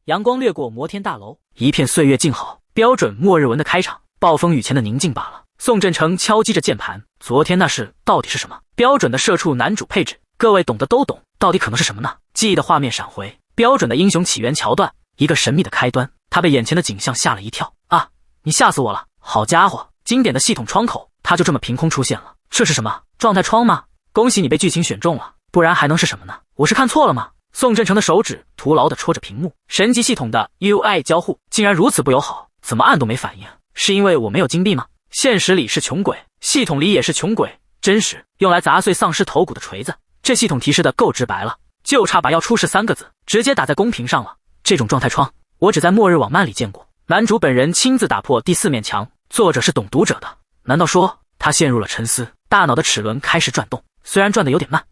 阳光掠过摩天大楼，一片岁月静好，标准末日文的开场，暴风雨前的宁静罢了。宋振成敲击着键盘，昨天那事到底是什么？标准的社畜男主配置，各位懂的都懂，到底可能是什么呢？记忆的画面闪回，标准的英雄起源桥段，一个神秘的开端。他被眼前的景象吓了一跳啊！你吓死我了！好家伙，经典的系统窗口，它就这么凭空出现了。这是什么？状态窗吗？恭喜你被剧情选中了，不然还能是什么呢？我是看错了吗？宋振成的手指徒劳地戳着屏幕，神级系统的 UI 交互竟然如此不友好，怎么按都没反应？是因为我没有金币吗？现实里是穷鬼，系统里也是穷鬼，真实用来砸碎丧尸头骨的锤子。这系统提示的够直白了，就差把要出事3个字直接打在公屏上了。这种状态窗，我只在末日网漫里见过。男主本人亲自打破第4面墙，作者是懂读者的。难道说他陷入了沉思？大脑的齿轮开始转动，虽然转得有点慢。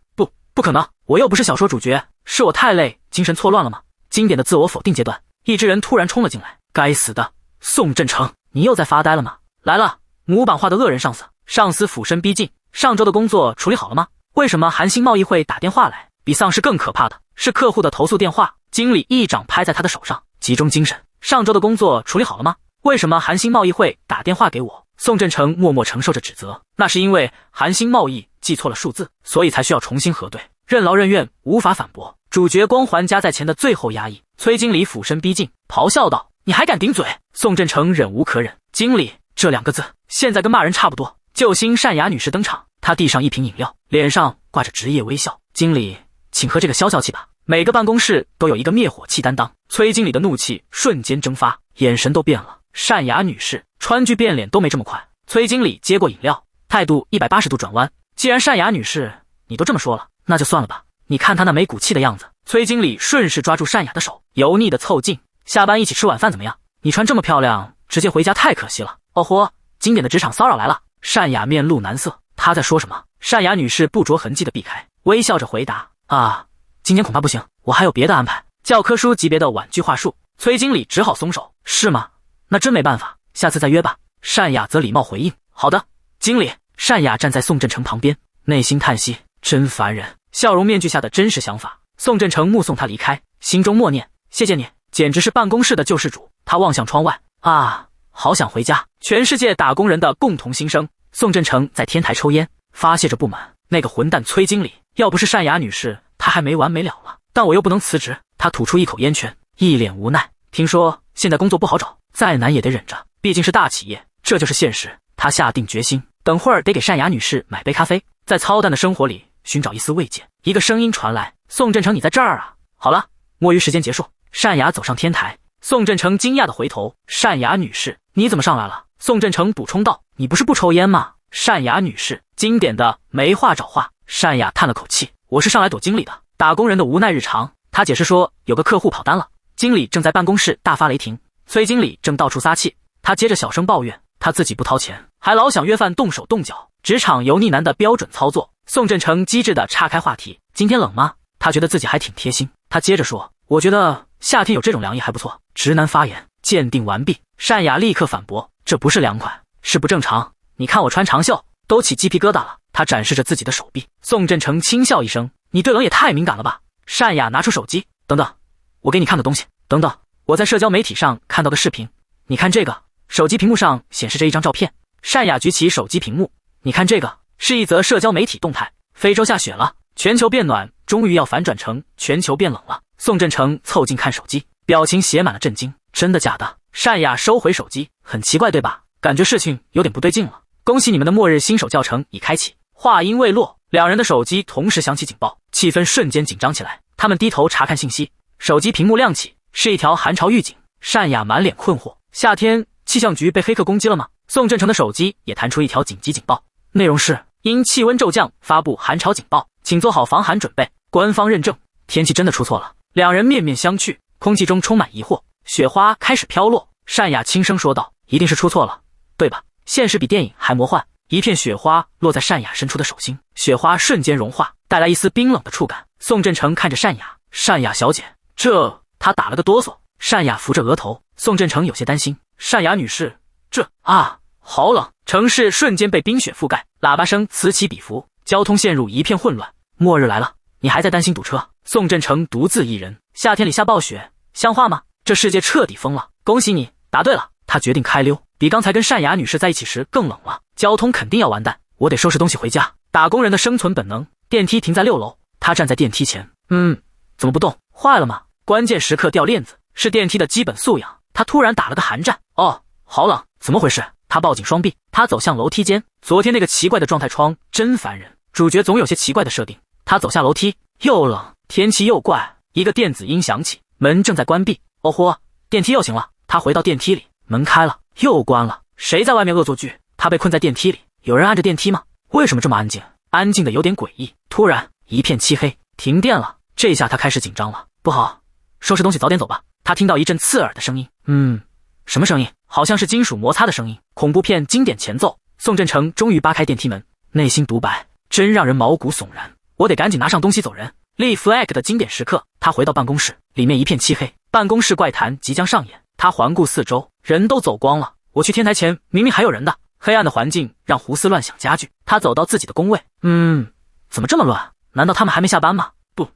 不可能，我又不是小说主角，是我太累，精神错乱了吗？经典的自我否定阶段，一只人突然冲了进来。该死的，宋振成，你又在发呆了吗？来了，模板化的恶人上司，上司俯身逼近。上周的工作处理好了吗？为什么韩星贸易会打电话来？比丧尸更可怕的是客户的投诉电话。经理一掌拍在他的手上，集中精神。上周的工作处理好了吗？为什么韩星贸易会打电话给我？宋振成默默承受着指责，那是因为韩星贸易记错了数字，所以才需要重新核对。任劳任怨，无法反驳。主角光环加在前的最后压抑。崔经理俯身逼近，咆哮道：“你还敢顶嘴？”宋振成忍无可忍，经理这2个字，现在跟骂人差不多。救星单雅女士登场，她递上一瓶饮料，脸上挂着职业微笑。经理，请喝这个消消气吧。每个办公室都有一个灭火器担当。崔经理的怒气瞬间蒸发，眼神都变了。单雅女士，川剧变脸都没这么快。崔经理接过饮料，态度180度转弯。既然单雅女士你都这么说了，那就算了吧。你看她那没骨气的样子。崔经理顺势抓住单雅的手，油腻的凑近。下班一起吃晚饭怎么样？你穿这么漂亮，直接回家太可惜了。哦豁，经典的职场骚扰来了。单雅面露难色，她在说什么？单雅女士不着痕迹的避开，微笑着回答：啊，今天恐怕不行，我还有别的安排。教科书级别的婉拒话术。崔经理只好松手。是吗？那真没办法，下次再约吧。单雅则礼貌回应：好的，经理。单雅站在宋振成旁边，内心叹息：真烦人。笑容面具下的真实想法。宋振成目送他离开，心中默念：谢谢你，简直是办公室的救世主。他望向窗外，啊，好想回家。全世界打工人的共同心声。宋振成在天台抽烟，发泄着不满。那个混蛋崔经理，要不是单雅女士，他还没完没了了。但我又不能辞职。他吐出一口烟圈，一脸无奈。听说现在工作不好找，再难也得忍着，毕竟是大企业，这就是现实。他下定决心，等会儿得给单雅女士买杯咖啡，在操蛋的生活里寻找一丝慰藉。一个声音传来：宋振成，你在这儿啊？好了，摸鱼时间结束。单雅走上天台，宋振成惊讶地回头：单雅女士，你怎么上来了？宋振成补充道：你不是不抽烟吗？单雅女士，经典的没话找话。单雅叹了口气：我是上来躲经理的，打工人的无奈日常。他解释说，有个客户跑单了，经理正在办公室大发雷霆，崔经理正到处撒气。他接着小声抱怨，他自己不掏钱，还老想约饭动手动脚，职场油腻男的标准操作。宋振成机智地岔开话题：今天冷吗？他觉得自己还挺贴心。他接着说：我觉得夏天有这种凉意还不错。直男发言鉴定完毕。单雅立刻反驳：这不是凉快，是不正常。你看我穿长袖都起鸡皮疙瘩了。他展示着自己的手臂。宋振成轻笑一声：你对冷也太敏感了吧。单雅拿出手机：等等，我给你看个东西。等等，我在社交媒体上看到个视频，你看这个。手机屏幕上显示着一张照片。单雅举起手机屏幕：你看这个，是一则社交媒体动态。非洲下雪了，全球变暖终于要反转成全球变冷了。宋振成凑近看手机，表情写满了震惊。真的假的？单雅收回手机：很奇怪对吧？感觉事情有点不对劲了。恭喜你们的末日新手教程已开启。话音未落，两人的手机同时响起警报，气氛瞬间紧张起来。他们低头查看信息，手机屏幕亮起，是一条寒潮预警。单雅满脸困惑：夏天气象局被黑客攻击了吗？宋振成的手机也弹出一条紧急警报，内容是：因气温骤降发布寒潮警报，请做好防寒准备。官方认证。天气真的出错了。两人面面相觑，空气中充满疑惑。雪花开始飘落。单雅轻声说道：一定是出错了，对吧？现实比电影还魔幻。一片雪花落在单雅伸出的手心，雪花瞬间融化，带来一丝冰冷的触感。宋振成看着单雅：单雅小姐，这……他打了个哆嗦。单雅扶着额头。宋振成有些担心：单雅女士，这……啊，好冷。城市瞬间被冰雪覆盖，喇叭声此起彼伏，交通陷入一片混乱。末日来了，你还在担心堵车？宋振成独自一人。夏天里下暴雪，像话吗？这世界彻底疯了。恭喜你，答对了。他决定开溜，比刚才跟单雅女士在一起时更冷了。交通肯定要完蛋，我得收拾东西回家。打工人的生存本能。电梯停在6楼，他站在电梯前，怎么不动？坏了吗？关键时刻掉链子是电梯的基本素养。他突然打了个寒战，哦，好冷，怎么回事？他抱紧双臂，他走向楼梯间。昨天那个奇怪的状态窗真烦人，主角总有些奇怪的设定。他走下楼梯，又冷，天气又怪，一个电子音响起，门正在关闭。哦豁，电梯又行了。他回到电梯里，门开了，又关了。谁在外面恶作剧？他被困在电梯里，有人按着电梯吗？为什么这么安静？安静的有点诡异。突然一片漆黑，停电了。这下他开始紧张了，不好，收拾东西早点走吧。他听到一阵刺耳的声音，什么声音？好像是金属摩擦的声音。恐怖片经典前奏。宋振成终于扒开电梯门，内心独白，真让人毛骨悚然。我得赶紧拿上东西走人。立 flag 的经典时刻。他回到办公室，里面一片漆黑，办公室怪谈即将上演。他环顾四周，人都走光了。我去天台前明明还有人的。黑暗的环境让胡思乱想加剧。他走到自己的工位，怎么这么乱？难道他们还没下班吗？不，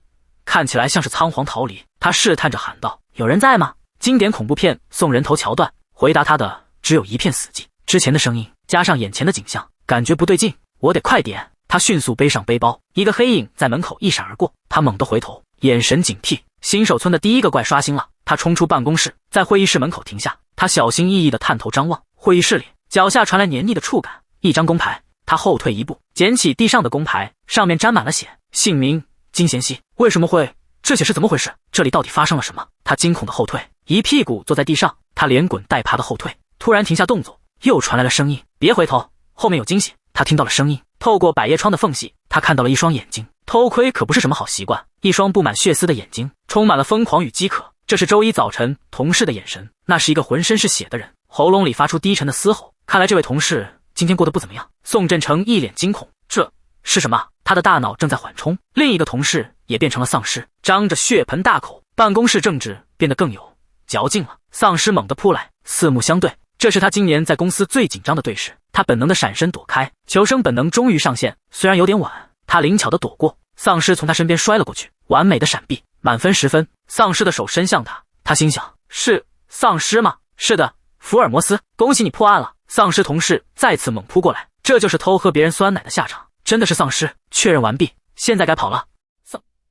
看起来像是仓皇逃离。他试探着喊道：“有人在吗？”经典恐怖片送人头桥段，回答他的只有一片死寂。之前的声音加上眼前的景象，感觉不对劲，我得快点。他迅速背上背包，一个黑影在门口一闪而过。他猛地回头，眼神警惕。新手村的第一个怪刷新了。他冲出办公室，在会议室门口停下。他小心翼翼地探头张望，会议室里脚下传来黏腻的触感。一张公牌，他后退一步，捡起地上的公牌，上面沾满了血，姓名金贤熙。为什么会？这血是怎么回事？这里到底发生了什么？他惊恐的后退，一屁股坐在地上。他连滚带爬的后退，突然停下动作，又传来了声音：“别回头，后面有惊喜。”他听到了声音，透过百叶窗的缝隙，他看到了一双眼睛。偷窥可不是什么好习惯，一双布满血丝的眼睛，充满了疯狂与饥渴。这是周一早晨同事的眼神，那是一个浑身是血的人，喉咙里发出低沉的嘶吼。看来这位同事今天过得不怎么样。宋振成一脸惊恐，这是什么？他的大脑正在缓冲。另一个同事也变成了丧尸，张着血盆大口，办公室政治变得更有嚼劲了。丧尸猛地扑来，四目相对，这是他今年在公司最紧张的对视。他本能的闪身躲开，求生本能终于上线，虽然有点晚，他灵巧的躲过。丧尸从他身边摔了过去，完美的闪避，满分10分。丧尸的手伸向他，他心想：是丧尸吗？是的，福尔摩斯，恭喜你破案了。丧尸同事再次猛扑过来，这就是偷喝别人酸奶的下场。真的是丧尸，确认完毕，现在该跑了。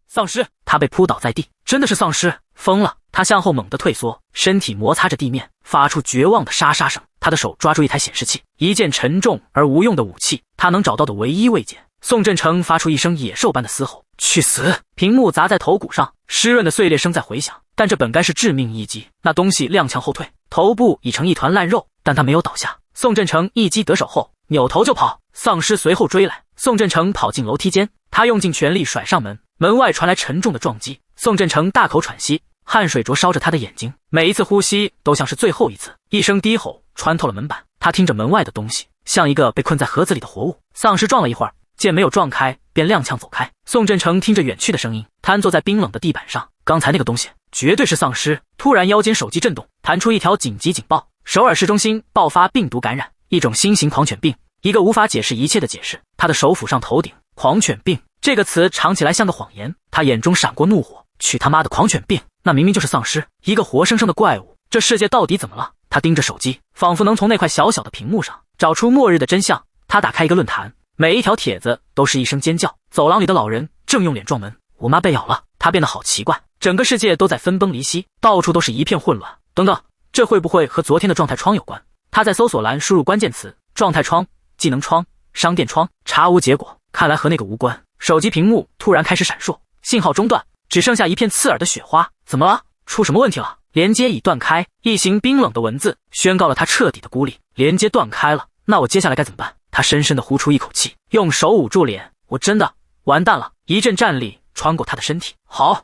丧尸，他被扑倒在地，真的是丧尸，疯了。他向后猛地退缩，身体摩擦着地面，发出绝望的沙沙声。他的手抓住一台显示器，一件沉重而无用的武器，他能找到的唯一慰藉。宋振成发出一声野兽般的嘶吼，去死！屏幕砸在头骨上，湿润的碎裂声在回响，但这本该是致命一击。那东西踉跄后退，头部已成一团烂肉，但他没有倒下。宋振成一击得手后，扭头就跑，丧尸随后追来。宋振成跑进楼梯间，他用尽全力甩上门，门外传来沉重的撞击。宋振成大口喘息，汗水灼烧着他的眼睛，每一次呼吸都像是最后一次。一声低吼穿透了门板，他听着门外的东西，像一个被困在盒子里的活物。丧尸撞了一会儿，见没有撞开，便踉跄走开。宋振成听着远去的声音，瘫坐在冰冷的地板上。刚才那个东西绝对是丧尸。突然腰间手机震动，弹出一条紧急警报：首尔市中心爆发病毒感染，一种新型狂犬病。一个无法解释一切的解释。他的手抚上头顶，狂犬病这个词尝起来像个谎言。他眼中闪过怒火，去他妈的狂犬病，那明明就是丧尸，一个活生生的怪物。这世界到底怎么了？他盯着手机，仿佛能从那块小小的屏幕上找出末日的真相。他打开一个论坛，每一条帖子都是一声尖叫。走廊里的老人正用脸撞门，我妈被咬了。他变得好奇怪，整个世界都在分崩离析，到处都是一片混乱。等等，这会不会和昨天的状态窗有关？他在搜索栏输入关键词：状态窗、技能窗、商店窗，查无结果，看来和那个无关。手机屏幕突然开始闪烁，信号中断，只剩下一片刺耳的雪花。怎么了？出什么问题了？连接已断开，一行冰冷的文字宣告了他彻底的孤立。连接断开了，那我接下来该怎么办？他深深地呼出一口气，用手捂住脸，我真的完蛋了。一阵战栗穿过他的身体，好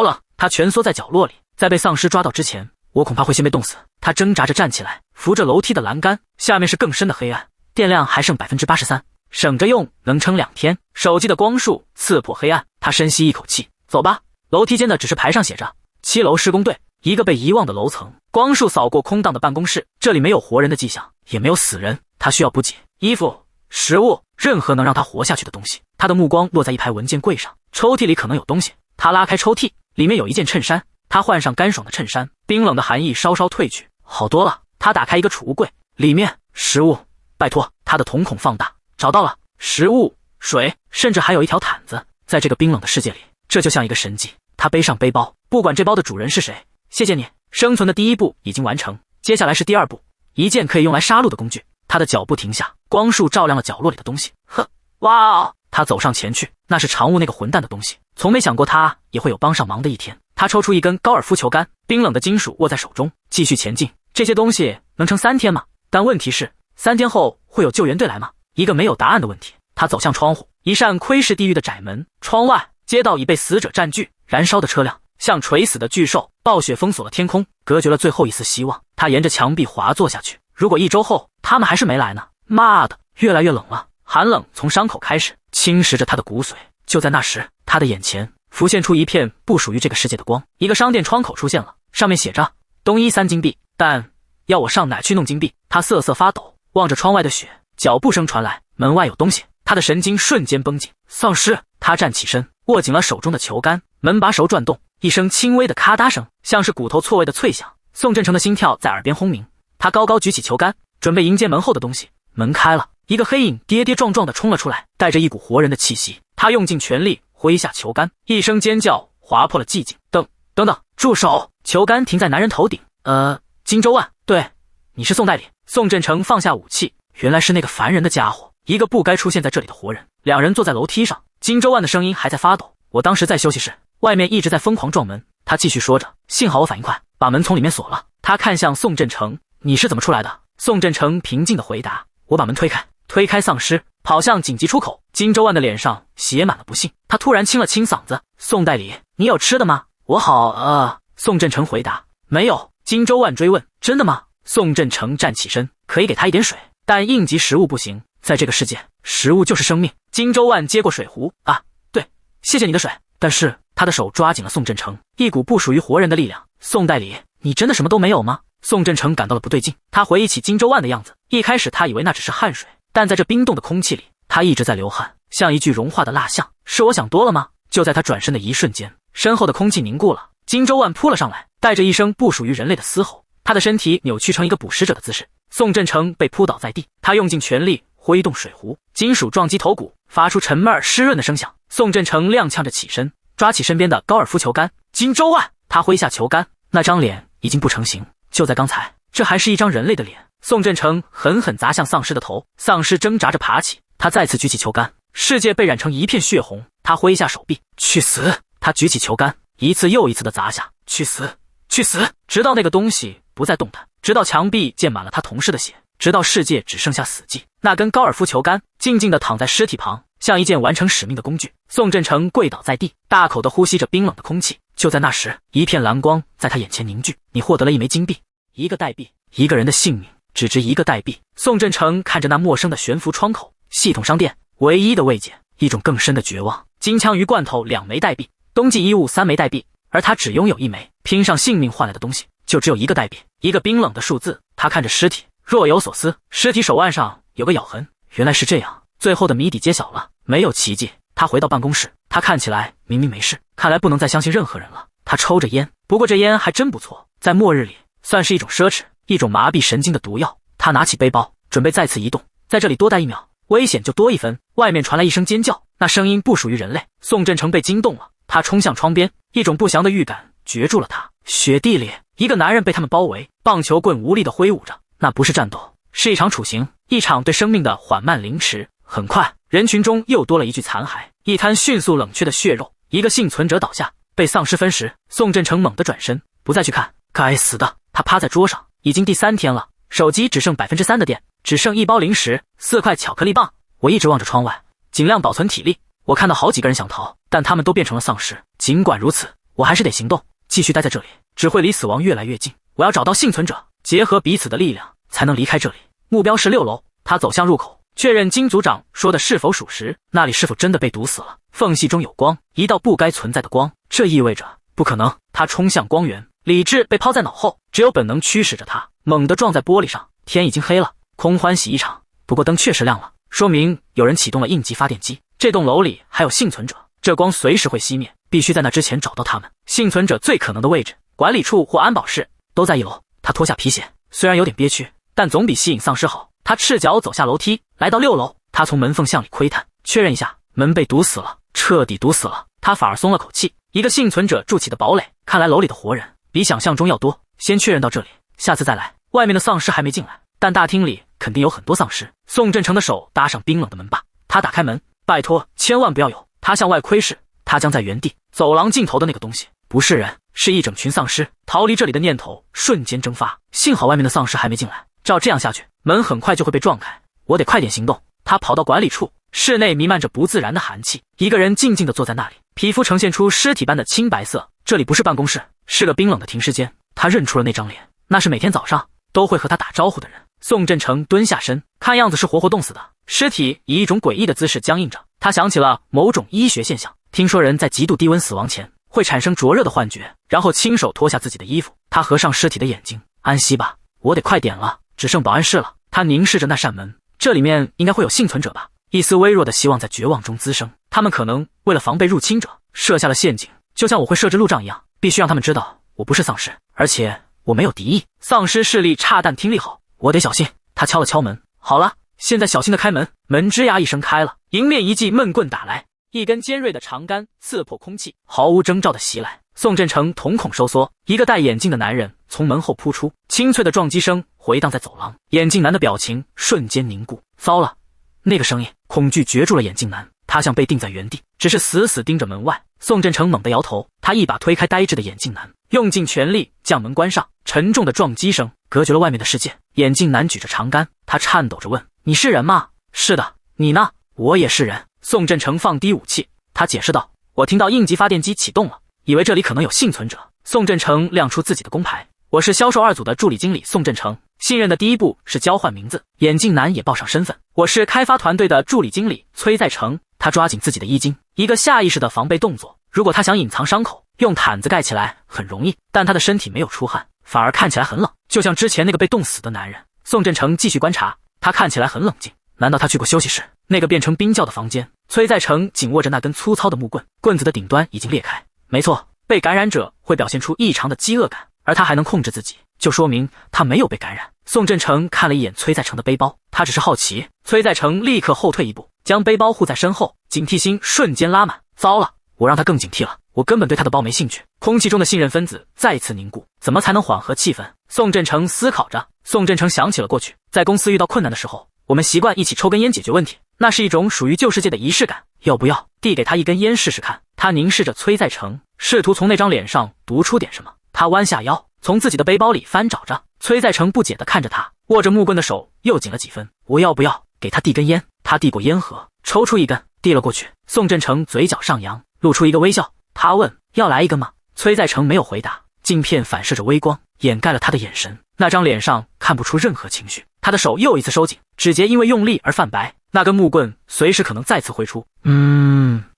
冷。他蜷缩在角落里，在被丧尸抓到之前，我恐怕会先被冻死。他挣扎着站起来，扶着楼梯的栏杆，下面是更深的黑暗，电量还剩83%，省着用能撑2天。手机的光束刺破黑暗，他深吸一口气，走吧。楼梯间的指示牌上写着7楼施工队，一个被遗忘的楼层。光束扫过空荡的办公室，这里没有活人的迹象，也没有死人。他需要补给、衣服、食物，任何能让他活下去的东西。他的目光落在一排文件柜上，抽屉里可能有东西。他拉开抽屉，里面有一件衬衫，他换上干爽的衬衫，冰冷的寒意稍稍退去，好多了。他打开一个储物柜，里面食物，拜托，他的瞳孔放大，找到了食物、水，甚至还有一条毯子。在这个冰冷的世界里，这就像一个神迹。他背上背包，不管这包的主人是谁，谢谢你。生存的第一步已经完成，接下来是第二步，一件可以用来杀戮的工具。他的脚步停下，光束照亮了角落里的东西。呵，哇哦！他走上前去，那是常务那个混蛋的东西，从没想过他也会有帮上忙的一天。他抽出一根高尔夫球杆，冰冷的金属握在手中，继续前进。这些东西能撑3天吗？但问题是，3天后会有救援队来吗？一个没有答案的问题。他走向窗户，一扇窥视地狱的窄门，窗外街道已被死者占据，燃烧的车辆像垂死的巨兽，暴雪封锁了天空，隔绝了最后一丝希望。他沿着墙壁滑坐下去。如果1周后他们还是没来呢？妈的，越来越冷了，寒冷从伤口开始，侵蚀着他的骨髓。就在那时，他的眼前浮现出一片不属于这个世界的光，一个商店窗口出现了，上面写着东一3金币，但要我上哪去弄金币？他瑟瑟发抖，望着窗外的雪，脚步声传来，门外有东西，他的神经瞬间绷紧。丧尸！他站起身，握紧了手中的球杆，门把手转动，一声轻微的咔嗒声，像是骨头错位的脆响。宋振成的心跳在耳边轰鸣，他高高举起球杆，准备迎接门后的东西。门开了，一个黑影跌跌撞撞地冲了出来，带着一股活人的气息。他用尽全力挥下球杆，一声尖叫划破了寂静。等等，住手！球杆停在男人头顶。荆州万，对，你是宋代理。宋振成放下武器，原来是那个烦人的家伙，一个不该出现在这里的活人。两人坐在楼梯上，荆州万的声音还在发抖。我当时在休息室，外面一直在疯狂撞门。他继续说着，幸好我反应快，把门从里面锁了。他看向宋振成，你是怎么出来的？宋振成平静地回答，我把门推开丧尸，跑向紧急出口。荆州万的脸上写满了不幸，他突然清了清嗓子，宋代理，你有吃的吗？我好宋振成回答，没有。荆州万追问，真的吗？宋振成站起身，可以给他一点水，但应急食物不行，在这个世界，食物就是生命。荆州万接过水壶，对，谢谢你的水。但是他的手抓紧了宋振成，一股不属于活人的力量。宋代理，你真的什么都没有吗？宋振成感到了不对劲，他回忆起荆州万的样子，一开始他以为那只是汗水，但在这冰冻的空气里，他一直在流汗，像一具融化的蜡像。是我想多了吗？就在他转身的一瞬间，身后的空气凝固了，荆州万扑了上来，带着一声不属于人类的嘶吼，他的身体扭曲成一个捕食者的姿势。宋振成被扑倒在地，他用尽全力挥动水壶，金属撞击头骨，发出沉闷而湿润的声响。宋振成踉跄着起身，抓起身边的高尔夫球杆。荆州万，他挥下球杆，那张脸已经不成形。就在刚才，这还是一张人类的脸。宋振成狠狠砸向丧尸的头，丧尸挣扎着爬起，他再次举起球杆，世界被染成一片血红。他挥下手臂，去死！他举起球杆，一次又一次地砸下，去死，去死！直到那个东西不再动弹，直到墙壁溅满了他同事的血，直到世界只剩下死寂。那根高尔夫球杆静静地躺在尸体旁，像一件完成使命的工具。宋振成跪倒在地，大口地呼吸着冰冷的空气。就在那时，一片蓝光在他眼前凝聚，你获得了1枚金币，一个代币，一个人的性命只值1个代币。宋振成看着那陌生的悬浮窗口，系统商店，唯一的慰藉，一种更深的绝望。金枪鱼罐头2枚代币，冬季衣物3枚代币，而他只拥有1枚，拼上性命换来的东西就只有1个代币，一个冰冷的数字。他看着尸体，若有所思。尸体手腕上有个咬痕，原来是这样。最后的谜底揭晓了，没有奇迹。他回到办公室，他看起来明明没事，看来不能再相信任何人了。他抽着烟，不过这烟还真不错，在末日里算是一种奢侈，一种麻痹神经的毒药。他拿起背包，准备再次移动，在这里多待1秒，危险就多1分。外面传来一声尖叫，那声音不属于人类。宋振成被惊动了，他冲向窗边，一种不祥的预感攫住了他。雪地里，一个男人被他们包围，棒球棍无力地挥舞着。那不是战斗，是一场处刑，一场对生命的缓慢凌迟。很快，人群中又多了一具残骸，一滩迅速冷却的血肉。一个幸存者倒下，被丧尸分食。宋振成猛地转身，不再去看。该死的！他趴在桌上，已经第3天了，手机只剩3%的电，只剩1包零食，4块巧克力棒。我一直望着窗外，尽量保存体力。我看到好几个人想逃，但他们都变成了丧尸。尽管如此，我还是得行动，继续待在这里，只会离死亡越来越近。我要找到幸存者，结合彼此的力量，才能离开这里。目标是6楼。他走向入口，确认金组长说的是否属实，那里是否真的被堵死了。缝隙中有光，一道不该存在的光，这意味着不可能。他冲向光源，理智被抛在脑后，只有本能驱使着他，猛地撞在玻璃上。天已经黑了，空欢喜一场。不过灯确实亮了，说明有人启动了应急发电机。这栋楼里还有幸存者，这光随时会熄灭，必须在那之前找到他们。幸存者最可能的位置，管理处或安保室，都在1楼。他脱下皮鞋，虽然有点憋屈，但总比吸引丧尸好。他赤脚走下楼梯，来到6楼。他从门缝向里窥探，确认一下，门被堵死了，彻底堵死了。他反而松了口气。一个幸存者筑起的堡垒，看来楼里的活人比想象中要多。先确认到这里，下次再来。外面的丧尸还没进来，但大厅里肯定有很多丧尸。宋振成的手搭上冰冷的门把，他打开门，拜托，千万不要有。他向外窥视，他将在原地。走廊尽头的那个东西不是人，是一整群丧尸。逃离这里的念头瞬间蒸发。幸好外面的丧尸还没进来，照这样下去，门很快就会被撞开。我得快点行动。他跑到管理处，室内弥漫着不自然的寒气。一个人静静地坐在那里，皮肤呈现出尸体般的青白色。这里不是办公室，是个冰冷的停尸间。他认出了那张脸，那是每天早上都会和他打招呼的人。宋振成蹲下身，看样子是活活冻死的。尸体以一种诡异的姿势僵硬着。他想起了某种医学现象，听说人在极度低温死亡前会产生灼热的幻觉，然后亲手脱下自己的衣服。他合上尸体的眼睛，安息吧，我得快点了，只剩保安室了。他凝视着那扇门，这里面应该会有幸存者吧。一丝微弱的希望在绝望中滋生，他们可能为了防备入侵者设下了陷阱，就像我会设置路障一样，必须让他们知道我不是丧尸，而且我没有敌意。丧尸视力差但听力好，我得小心。他敲了敲门，好了，现在小心的开门。门吱呀一声开了，迎面一记闷棍打来，一根尖锐的长杆刺破空气，毫无征兆的袭来。宋振成瞳孔收缩，一个戴眼镜的男人从门后扑出，清脆的撞击声回荡在走廊。眼镜男的表情瞬间凝固。糟了，那个声音，恐惧攫住了眼镜男，他像被定在原地，只是死死盯着门外。宋振成猛地摇头，他一把推开呆滞的眼镜男，用尽全力将门关上。沉重的撞击声隔绝了外面的世界。眼镜男举着长杆，他颤抖着问：“你是人吗？”“是的。”“你呢？”“我也是人。”宋振成放低武器，他解释道：“我听到应急发电机启动了，以为这里可能有幸存者。”宋振成亮出自己的工牌：“我是销售2组的助理经理宋振成。”信任的第一步是交换名字。眼镜男也报上身份：“我是开发团队的助理经理崔在成。”他抓紧自己的衣襟，一个下意识的防备动作。如果他想隐藏伤口，用毯子盖起来很容易，但他的身体没有出汗，反而看起来很冷，就像之前那个被冻死的男人。宋振成继续观察，他看起来很冷静。难道他去过休息室，那个变成冰窖的房间？崔在成紧握着那根粗糙的木棍，棍子的顶端已经裂开。没错，被感染者会表现出异常的饥饿感，而他还能控制自己，就说明他没有被感染。宋振成看了一眼崔在成的背包，他只是好奇。崔在成立刻后退一步，将背包护在身后，警惕心瞬间拉满。糟了，我让他更警惕了，我根本对他的包没兴趣。空气中的信任分子再次凝固，怎么才能缓和气氛？宋振成思考着。宋振成想起了过去在公司遇到困难的时候，我们习惯一起抽根烟解决问题，那是一种属于旧世界的仪式感。要不要递给他一根烟试试看？他凝视着崔在成，试图从那张脸上读出点什么。他弯下腰，从自己的背包里翻找着。崔在成不解地看着他，握着木棍的手又紧了几分。我要不要给他递根烟？他递过烟盒，抽出一根，递了过去。宋振成嘴角上扬，露出一个微笑。他问：“要来一根吗？”崔在成没有回答，镜片反射着微光，掩盖了他的眼神。那张脸上看不出任何情绪。他的手又一次收紧，指节因为用力而泛白。那根木棍随时可能再次挥出。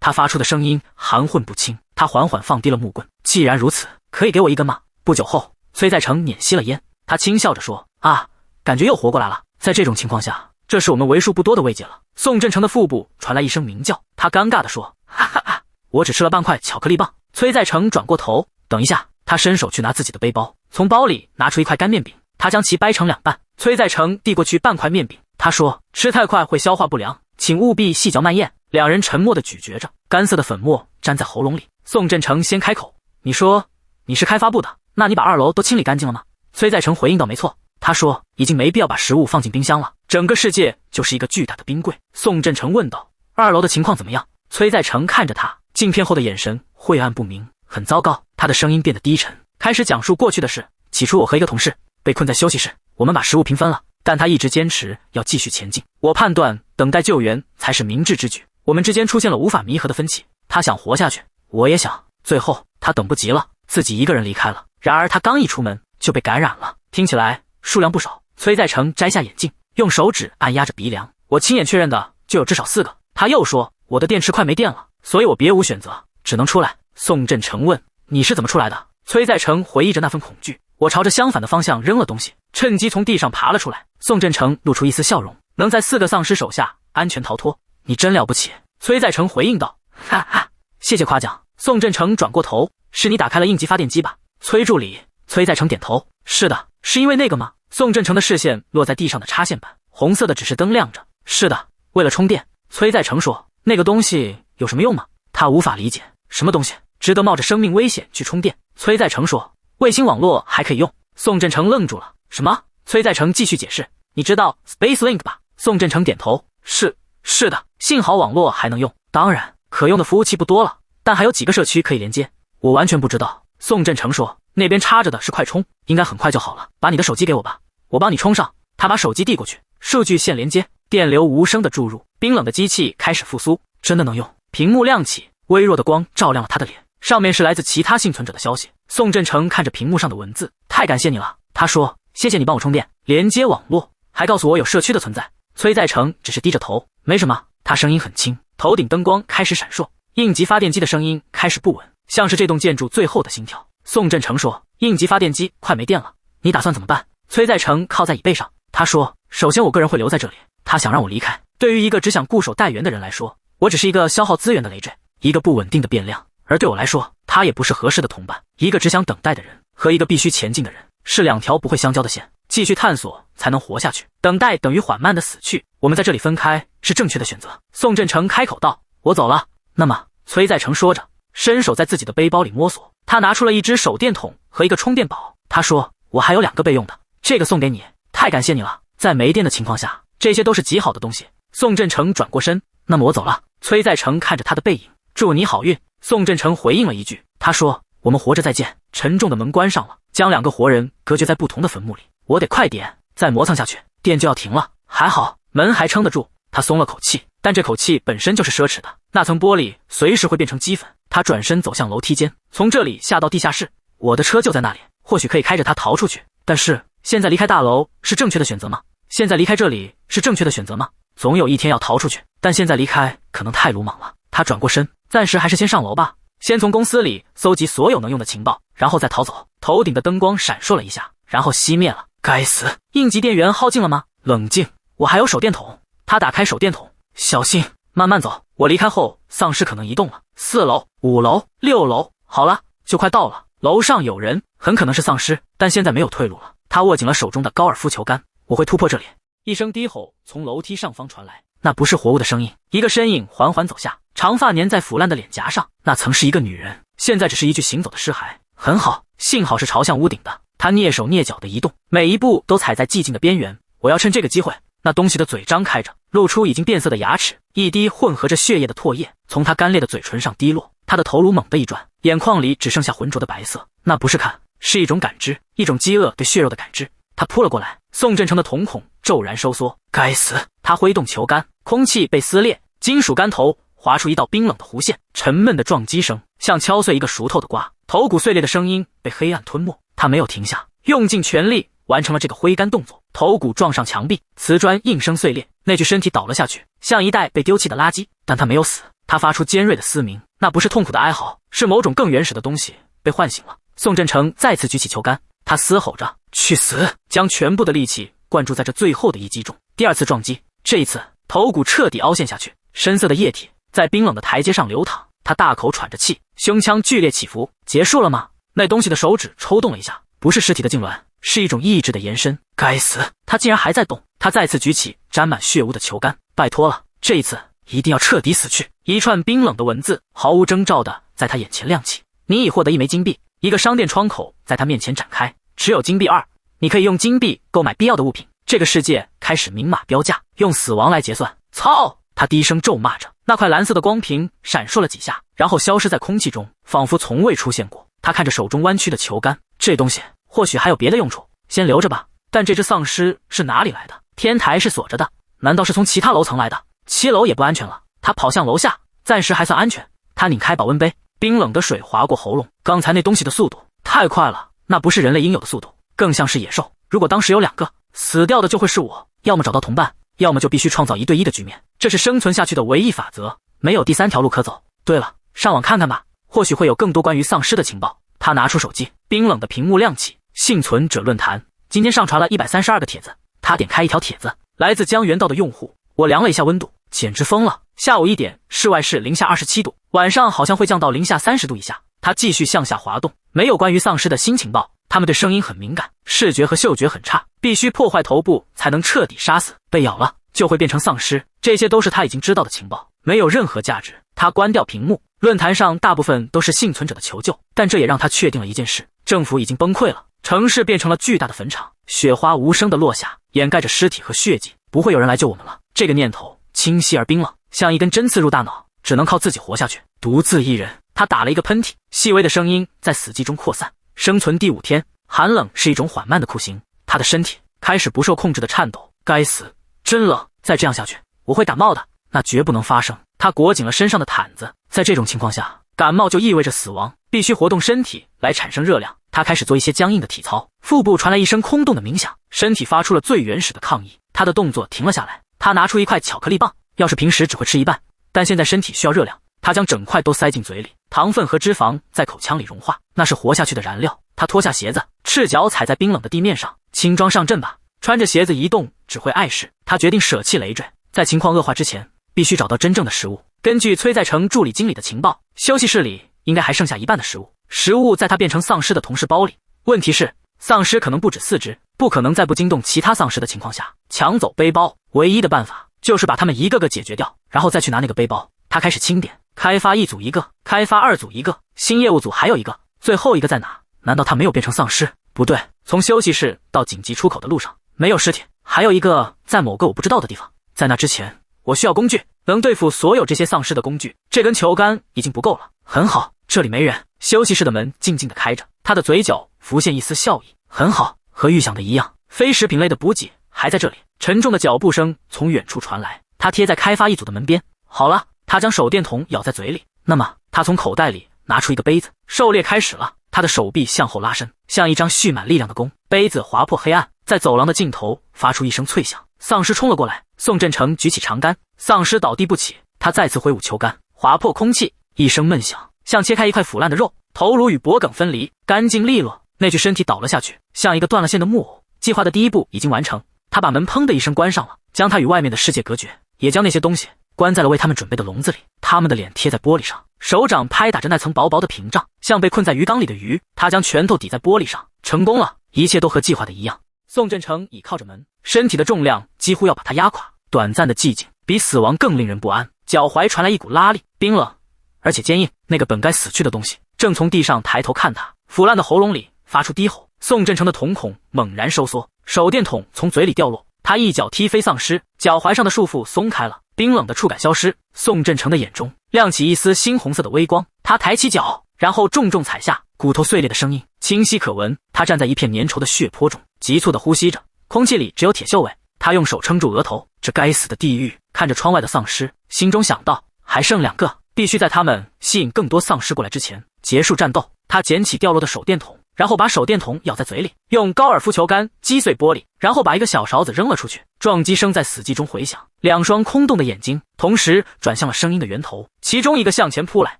他发出的声音含混不清。他缓缓放低了木棍。既然如此，可以给我一根吗？不久后，崔在成捻熄了烟，他轻笑着说：“啊，感觉又活过来了。在这种情况下，这是我们为数不多的慰藉了。”宋振成的腹部传来一声鸣叫，他尴尬地说：“哈哈哈，我只吃了半块巧克力棒。”崔在成转过头，等一下，他伸手去拿自己的背包，从包里拿出一块干面饼，他将其掰成2半。崔在成递过去半块面饼，他说：“吃太快会消化不良，请务必细嚼慢咽。”两人沉默地咀嚼着，干涩的粉末粘在喉咙里。宋振成先开口：“你说你是开发部的，那你把2楼都清理干净了吗？”崔在成回应道：“没错。”他说：“已经没必要把食物放进冰箱了，整个世界就是一个巨大的冰柜。”宋振成问道：“2楼的情况怎么样？”崔在成看着他，镜片后的眼神晦暗不明，很糟糕。他的声音变得低沉，开始讲述过去的事。起初我和一个同事被困在休息室，我们把食物平分了，但他一直坚持要继续前进。我判断等待救援才是明智之举。我们之间出现了无法弥合的分歧，他想活下去，我也想。最后他等不及了，自己一个人离开了。然而他刚一出门就被感染了，听起来数量不少。崔在成摘下眼镜，用手指按压着鼻梁。我亲眼确认的就有至少4个。他又说：“我的电池快没电了，所以我别无选择，只能出来。”宋振成问：“你是怎么出来的？”崔在成回忆着那份恐惧。我朝着相反的方向扔了东西，趁机从地上爬了出来。宋振成露出一丝笑容，能在4个丧尸手下安全逃脱，你真了不起。崔在成回应道：“哈哈，谢谢夸奖。”宋振成转过头，是你打开了应急发电机吧？崔助理，崔在成点头，是的，是因为那个吗？宋振成的视线落在地上的插线板，红色的指示灯亮着。是的，为了充电。崔在成说，那个东西有什么用吗？他无法理解，什么东西值得冒着生命危险去充电？崔在成说，卫星网络还可以用。宋振成愣住了，什么？崔在成继续解释，你知道 SpaceLink 吧？宋振成点头，是的，信号网络还能用，当然可用的服务器不多了，但还有几个社区可以连接。我完全不知道。宋振成说，那边插着的是快充，应该很快就好了，把你的手机给我吧，我帮你充上。他把手机递过去，数据线连接，电流无声的注入，冰冷的机器开始复苏，真的能用。屏幕亮起，微弱的光照亮了他的脸，上面是来自其他幸存者的消息。宋振成看着屏幕上的文字，太感谢你了。他说，谢谢你帮我充电，连接网络，还告诉我有社区的存在。崔在成只是低着头，没什么。他声音很轻，头顶灯光开始闪烁，应急发电机的声音开始不稳，像是这栋建筑最后的心跳。宋振成说，应急发电机快没电了，你打算怎么办？崔在成靠在椅背上，他说，首先我个人会留在这里，他想让我离开。对于一个只想固守待援的人来说，我只是一个消耗资源的累赘，一个不稳定的变量，而对我来说，他也不是合适的同伴。一个只想等待的人和一个必须前进的人，是两条不会相交的线，继续探索才能活下去，等待等于缓慢的死去，我们在这里分开是正确的选择。宋振成开口道，我走了。那么，崔在成说着，伸手在自己的背包里摸索，他拿出了一只手电筒和一个充电宝，他说，我还有2个备用的，这个送给你，太感谢你了，在没电的情况下，这些都是极好的东西。宋振成转过身，那么我走了。崔在成看着他的背影，祝你好运。宋振成回应了一句，他说，我们活着再见。沉重的门关上了，将2个活人隔绝在不同的坟墓里。我得快点，再磨蹭下去，电就要停了。还好，门还撑得住。他松了口气，但这口气本身就是奢侈的，那层玻璃随时会变成齑粉。他转身走向楼梯间，从这里下到地下室。我的车就在那里，或许可以开着它逃出去。但是，现在离开大楼是正确的选择吗？现在离开这里是正确的选择吗？总有一天要逃出去，但现在离开可能太鲁莽了。他转过身，暂时还是先上楼吧，先从公司里搜集所有能用的情报，然后再逃走。头顶的灯光闪烁了一下，然后熄灭了。该死，应急电源耗尽了吗？冷静，我还有手电筒。他打开手电筒，小心，慢慢走。我离开后，丧尸可能移动了。4楼、5楼、6楼，好了，就快到了。楼上有人，很可能是丧尸，但现在没有退路了。他握紧了手中的高尔夫球杆，我会突破这里。一声低吼从楼梯上方传来，那不是活物的声音，一个身影缓缓走下，长发粘在腐烂的脸颊上，那曾是一个女人，现在只是一具行走的尸骸。很好，幸好是朝向屋顶的。他蹑手蹑脚的移动，每一步都踩在寂静的边缘。我要趁这个机会。那东西的嘴张开着，露出已经变色的牙齿，一滴混合着血液的唾液从他干裂的嘴唇上滴落。他的头颅猛地一转，眼眶里只剩下浑浊的白色。那不是看，是一种感知，一种饥饿对血肉的感知。他扑了过来，宋振成的瞳孔骤然收缩。该死！他挥动球杆，空气被撕裂，金属杆头划出一道冰冷的弧线，沉闷的撞击声像敲碎一个熟透的瓜，头骨碎裂的声音被黑暗吞没。他没有停下，用尽全力完成了这个挥杆动作。头骨撞上墙壁，瓷砖应声碎裂，那具身体倒了下去，像一袋被丢弃的垃圾。但他没有死，他发出尖锐的嘶鸣，那不是痛苦的哀嚎，是某种更原始的东西被唤醒了。宋振成再次举起球杆，他嘶吼着去死，将全部的力气灌注在这最后的一击中。第2次撞击，这一次头骨彻底凹陷下去，深色的液体在冰冷的台阶上流淌。他大口喘着气，胸腔剧烈起伏。结束了吗？那东西的手指抽动了一下，不是尸体的痉挛，是一种意志的延伸。该死，他竟然还在动。他再次举起沾满血污的球杆，拜托了，这一次一定要彻底死去。一串冰冷的文字毫无征兆的在他眼前亮起。你已获得1枚金币。一个商店窗口在他面前展开，持有金币2，你可以用金币购买必要的物品。这个世界开始明码标价，用死亡来结算。操！他低声咒骂着，那块蓝色的光屏闪烁了几下，然后消失在空气中，仿佛从未出现过。他看着手中弯曲的球杆，这东西或许还有别的用处，先留着吧。但这只丧尸是哪里来的？天台是锁着的，难道是从其他楼层来的？7楼也不安全了。他跑向楼下，暂时还算安全。他拧开保温杯，冰冷的水划过喉咙。刚才那东西的速度太快了，那不是人类应有的速度，更像是野兽。如果当时有2个，死掉的就会是我，要么找到同伴，要么就必须创造1对1的局面，这是生存下去的唯一法则，没有第3条路可走。对了，上网看看吧，或许会有更多关于丧尸的情报。他拿出手机，冰冷的屏幕亮起，幸存者论坛，今天上传了132个帖子。他点开一条帖子，来自江原道的用户，我量了一下温度，简直疯了。下午1点，室外是-27度，晚上好像会降到-30度以下。他继续向下滑动，没有关于丧尸的新情报，他们对声音很敏感，视觉和嗅觉很差，必须破坏头部才能彻底杀死。被咬了就会变成丧尸，这些都是他已经知道的情报，没有任何价值。他关掉屏幕，论坛上大部分都是幸存者的求救，但这也让他确定了一件事：政府已经崩溃了，城市变成了巨大的坟场，雪花无声地落下，掩盖着尸体和血迹，不会有人来救我们了。这个念头清晰而冰冷，像一根针刺入大脑，只能靠自己活下去，独自一人。他打了一个喷嚏，细微的声音在死寂中扩散。生存第5天，寒冷是一种缓慢的酷刑，他的身体开始不受控制的颤抖。该死，真冷！再这样下去，我会感冒的。那绝不能发生。他裹紧了身上的毯子，在这种情况下，感冒就意味着死亡，必须活动身体来产生热量。他开始做一些僵硬的体操，腹部传来一声空洞的鸣响，身体发出了最原始的抗议。他的动作停了下来，他拿出一块巧克力棒，要是平时只会吃一半，但现在身体需要热量，他将整块都塞进嘴里，糖分和脂肪在口腔里融化，那是活下去的燃料。他脱下鞋子，赤脚踩在冰冷的地面上，轻装上阵吧。穿着鞋子移动只会碍事，他决定舍弃累赘，在情况恶化之前，必须找到真正的食物。根据崔在成助理经理的情报，休息室里应该还剩下一半的食物，食物在他变成丧尸的同事包里。问题是，丧尸可能不止4只，不可能在不惊动其他丧尸的情况下抢走背包。唯一的办法就是把他们一个个解决掉，然后再去拿那个背包。他开始清点，开发1组1个，开发2组1个，新业务组还有1个，最后一个在哪？难道他没有变成丧尸？不对，从休息室到紧急出口的路上没有尸体，还有一个在某个我不知道的地方。在那之前，我需要工具，能对付所有这些丧尸的工具。这根球杆已经不够了。很好，这里没人。休息室的门静静地开着，他的嘴角浮现一丝笑意。很好，和预想的一样，非食品类的补给还在这里。沉重的脚步声从远处传来，他贴在开发1组的门边。好了，他将手电筒咬在嘴里。那么，他从口袋里拿出一个杯子，狩猎开始了。他的手臂向后拉伸，像一张蓄满力量的弓。杯子划破黑暗，在走廊的尽头发出一声脆响。丧尸冲了过来，宋振成举起长杆，丧尸倒地不起。他再次挥舞球杆，划破空气，一声闷响，像切开一块腐烂的肉，头颅与脖颈分离，干净利落。那具身体倒了下去，像一个断了线的木偶。计划的第1步已经完成，他把门砰的一声关上了，将他与外面的世界隔绝，也将那些东西关在了为他们准备的笼子里。他们的脸贴在玻璃上，手掌拍打着那层薄薄的屏障，像被困在鱼缸里的鱼。他将拳头抵在玻璃上，成功了，一切都和计划的一样。宋振成倚靠着门，身体的重量几乎要把他压垮。短暂的寂静比死亡更令人不安，脚踝传来一股拉力，冰冷而且坚硬。那个本该死去的东西正从地上抬头看他，腐烂的喉咙里发出低吼。宋振成的瞳孔猛然收缩，手电筒从嘴里掉落，他一脚踢飞丧尸，脚踝上的束缚松开了，冰冷的触感消失。宋振成的眼中亮起一丝猩红色的微光，他抬起脚，然后重重踩下，骨头碎裂的声音清晰可闻。他站在一片粘稠的血泊中，急促地呼吸着，空气里只有铁锈味。他用手撑住额头，这该死的地狱！看着窗外的丧尸，心中想到，还剩2个，必须在他们吸引更多丧尸过来之前结束战斗。他捡起掉落的手电筒，然后把手电筒咬在嘴里，用高尔夫球杆击碎玻璃，然后把一个小勺子扔了出去。撞击声在死寂中回响，2双空洞的眼睛同时转向了声音的源头，其中一个向前扑来，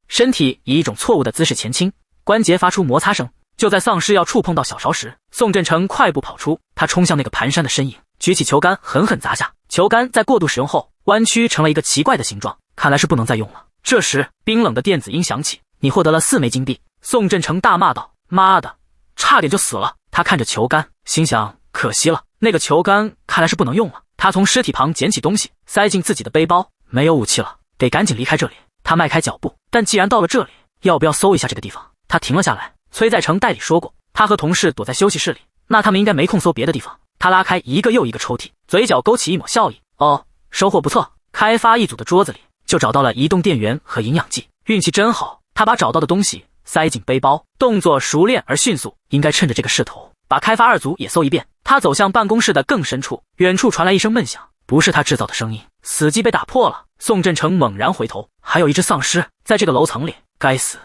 身体以一种错误的姿势前倾，关节发出摩擦声。就在丧尸要触碰到小勺时，宋振成快步跑出，他冲向那个蹒跚的身影，举起球杆狠狠砸下。球杆在过度使用后弯曲成了一个奇怪的形状，看来是不能再用了。这时冰冷的电子音响起，你获得了4枚金币。宋振成大骂道，妈的，差点就死了。他看着球杆，心想可惜了，那个球杆看来是不能用了。他从尸体旁捡起东西塞进自己的背包，没有武器了，得赶紧离开这里。他迈开脚步，但既然到了这里，要不要搜一下这个地方？他停了下来。崔在成代理说过，他和同事躲在休息室里，那他们应该没空搜别的地方。他拉开一个又一个抽屉，嘴角勾起一抹笑意。哦，收获不错。开发1组的桌子里就找到了移动电源和营养剂，运气真好。他把找到的东西塞进背包，动作熟练而迅速，应该趁着这个势头把开发2组也搜一遍。他走向办公室的更深处，远处传来一声闷响，不是他制造的声音，死寂被打破了。宋振成猛然回头，还有一只丧尸在这个楼层里。该死，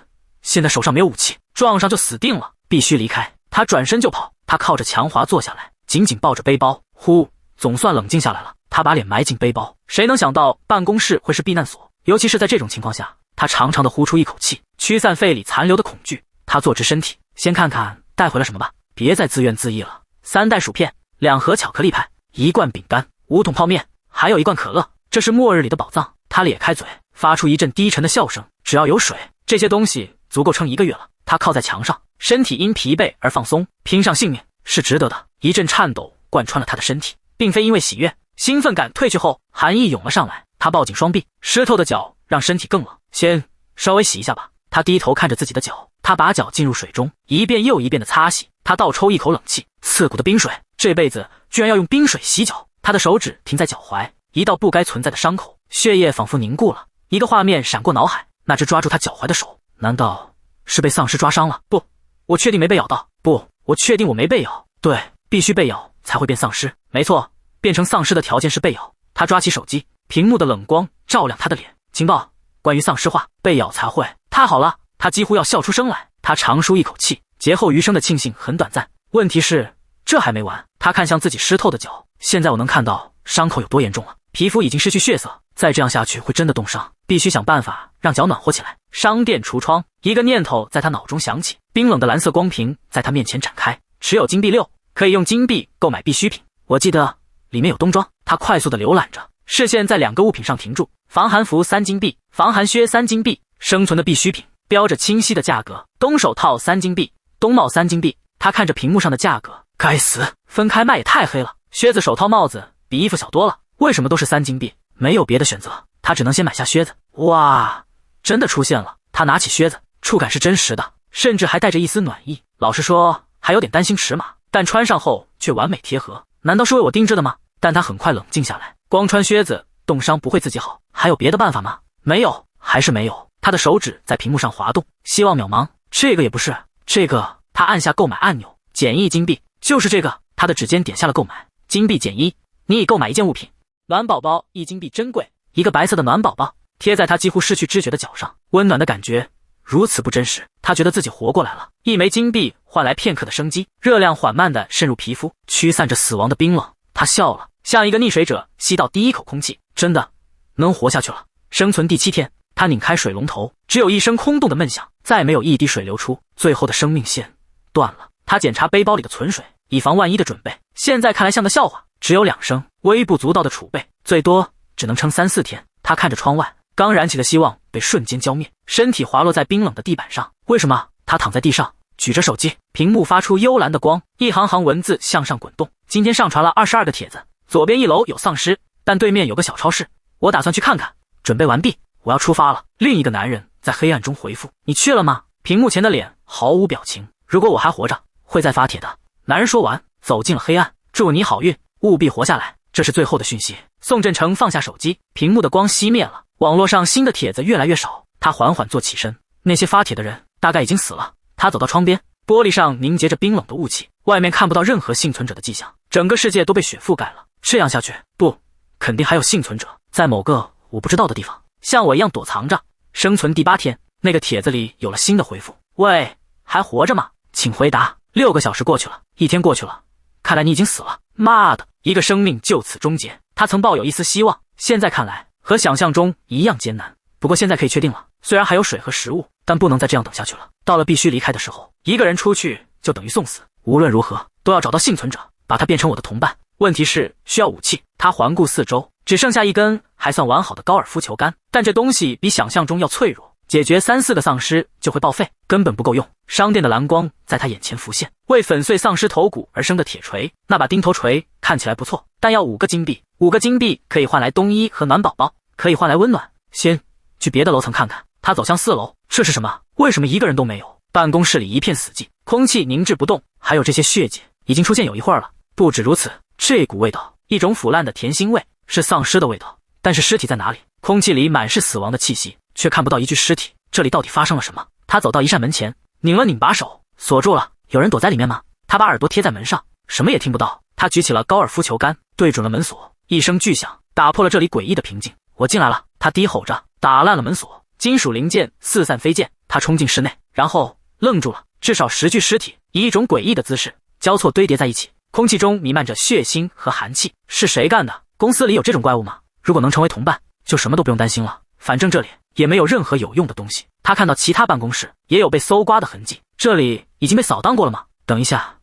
现在手上没有武器，撞上就死定了，必须离开。他转身就跑，他靠着墙滑坐下来，紧紧抱着背包。呼，总算冷静下来了。他把脸埋进背包，谁能想到办公室会是避难所，尤其是在这种情况下。他长长的呼出一口气，驱散肺里残留的恐惧。他坐直身体，先看看带回了什么吧，别再自怨自艾了。3袋薯片，2盒巧克力派，1罐饼干，5桶泡面，还有1罐可乐。这是末日里的宝藏。他咧开嘴，发出一阵低沉的笑声。只要有水，这些东西足够撑1个月了。他靠在墙上，身体因疲惫而放松，拼上性命是值得的。一阵颤抖贯穿了他的身体，并非因为喜悦，兴奋感退去后，寒意涌了上来。他抱紧双臂，湿透的脚让身体更冷。先稍微洗一下吧。他低头看着自己的脚，他把脚进入水中，一遍又一遍的擦洗。他倒抽一口冷气，刺骨的冰水，这辈子居然要用冰水洗脚。他的手指停在脚踝，一道不该存在的伤口，血液仿佛凝固了。一个画面闪过脑海，那只抓住他脚踝的手，难道是被丧尸抓伤了？不，我确定没被咬到。不，我确定我没被咬。对，必须被咬才会变丧尸。没错，变成丧尸的条件是被咬。他抓起手机，屏幕的冷光照亮他的脸。情报，关于丧尸化，被咬才会。太好了，他几乎要笑出声来。他长舒一口气，劫后余生的庆幸很短暂。问题是，这还没完。他看向自己湿透的脚，现在我能看到伤口有多严重了，皮肤已经失去血色，再这样下去会真的冻伤，必须想办法让脚暖和起来。商店橱窗，一个念头在他脑中响起，冰冷的蓝色光屏在他面前展开。持有金币6，可以用金币购买必需品。我记得里面有冬装。他快速的浏览着，视线在2个物品上停住：防寒服3金币，防寒靴3金币。生存的必需品，标着清晰的价格。冬手套3金币，冬帽3金币。他看着屏幕上的价格，该死，分开卖也太黑了。靴子、手套、帽子比衣服小多了，为什么都是3金币？没有别的选择，他只能先买下靴子。哇，真的出现了！他拿起靴子，触感是真实的，甚至还带着一丝暖意。老实说，还有点担心尺码，但穿上后却完美贴合。难道是为我定制的吗？但他很快冷静下来，光穿靴子冻伤不会自己好，还有别的办法吗？没有，还是没有。他的手指在屏幕上滑动，希望渺茫。这个也不是，这个。他按下购买按钮，减1金币，就是这个。他的指尖点下了购买，金币减1，你已购买1件物品。暖宝宝1金币，珍贵。一个白色的暖宝宝贴在他几乎失去知觉的脚上，温暖的感觉如此不真实，他觉得自己活过来了。1枚金币换来片刻的生机，热量缓慢地渗入皮肤，驱散着死亡的冰冷。他笑了，像一个溺水者吸到第一口空气，真的能活下去了。生存第7天，他拧开水龙头，只有一声空洞的闷响，再没有一滴水流出，最后的生命线断了。他检查背包里的存水，以防万一的准备。现在看来像个笑话，只有2升，微不足道的储备，最多只能撑3、4天。他看着窗外，刚燃起的希望被瞬间浇灭，身体滑落在冰冷的地板上。为什么？他躺在地上，举着手机，屏幕发出幽蓝的光，一行行文字向上滚动。今天上传了22个帖子，左边1楼有丧尸，但对面有个小超市，我打算去看看。准备完毕，我要出发了。另一个男人在黑暗中回复：你去了吗？屏幕前的脸毫无表情。如果我还活着，会再发帖的。男人说完，走进了黑暗。祝你好运，务必活下来。这是最后的讯息。宋振成放下手机，屏幕的光熄灭了，网络上新的帖子越来越少。他缓缓坐起身，那些发帖的人大概已经死了。他走到窗边，玻璃上凝结着冰冷的雾气，外面看不到任何幸存者的迹象，整个世界都被雪覆盖了。这样下去，不，肯定还有幸存者，在某个我不知道的地方，像我一样躲藏着。生存第8天，那个帖子里有了新的回复：喂，还活着吗？请回答。6个小时过去了，1天过去了，看来你已经死了。妈的，一个生命就此终结。他曾抱有一丝希望，现在看来和想象中一样艰难。不过现在可以确定了，虽然还有水和食物，但不能再这样等下去了。到了必须离开的时候，一个人出去就等于送死。无论如何，都要找到幸存者，把他变成我的同伴。问题是需要武器。他环顾四周，只剩下一根还算完好的高尔夫球杆，但这东西比想象中要脆弱，解决3、4个丧尸就会报废，根本不够用。商店的蓝光在他眼前浮现，为粉碎丧尸头骨而生的铁锤，那把钉头锤看起来不错，但要5个金币。5个金币可以换来冬衣和暖宝宝，可以换来温暖。先去别的楼层看看。他走向4楼，这是什么？为什么一个人都没有？办公室里一片死寂，空气凝滞不动，还有这些血迹已经出现有一会儿了。不止如此，这股味道，一种腐烂的甜腥味，是丧尸的味道。但是尸体在哪里？空气里满是死亡的气息，却看不到一具尸体。这里到底发生了什么？他走到一扇门前，拧了拧把手，锁住了。有人躲在里面吗？他把耳朵贴在门上，什么也听不到。他举起了高尔夫球杆，对准了门锁，一声巨响打破了这里诡异的平静。我进来了，他低吼着，打烂了门锁，金属零件四散飞溅。他冲进室内，然后愣住了。至少10具尸体以一种诡异的姿势交错堆叠在一起，空气中弥漫着血腥和寒气。是谁干的？公司里有这种怪物吗？如果能成为同伴，就什么都不用担心了。反正这里也没有任何有用的东西。他看到其他办公室也有被搜刮的痕迹，这里已经被扫荡过了吗？等一下，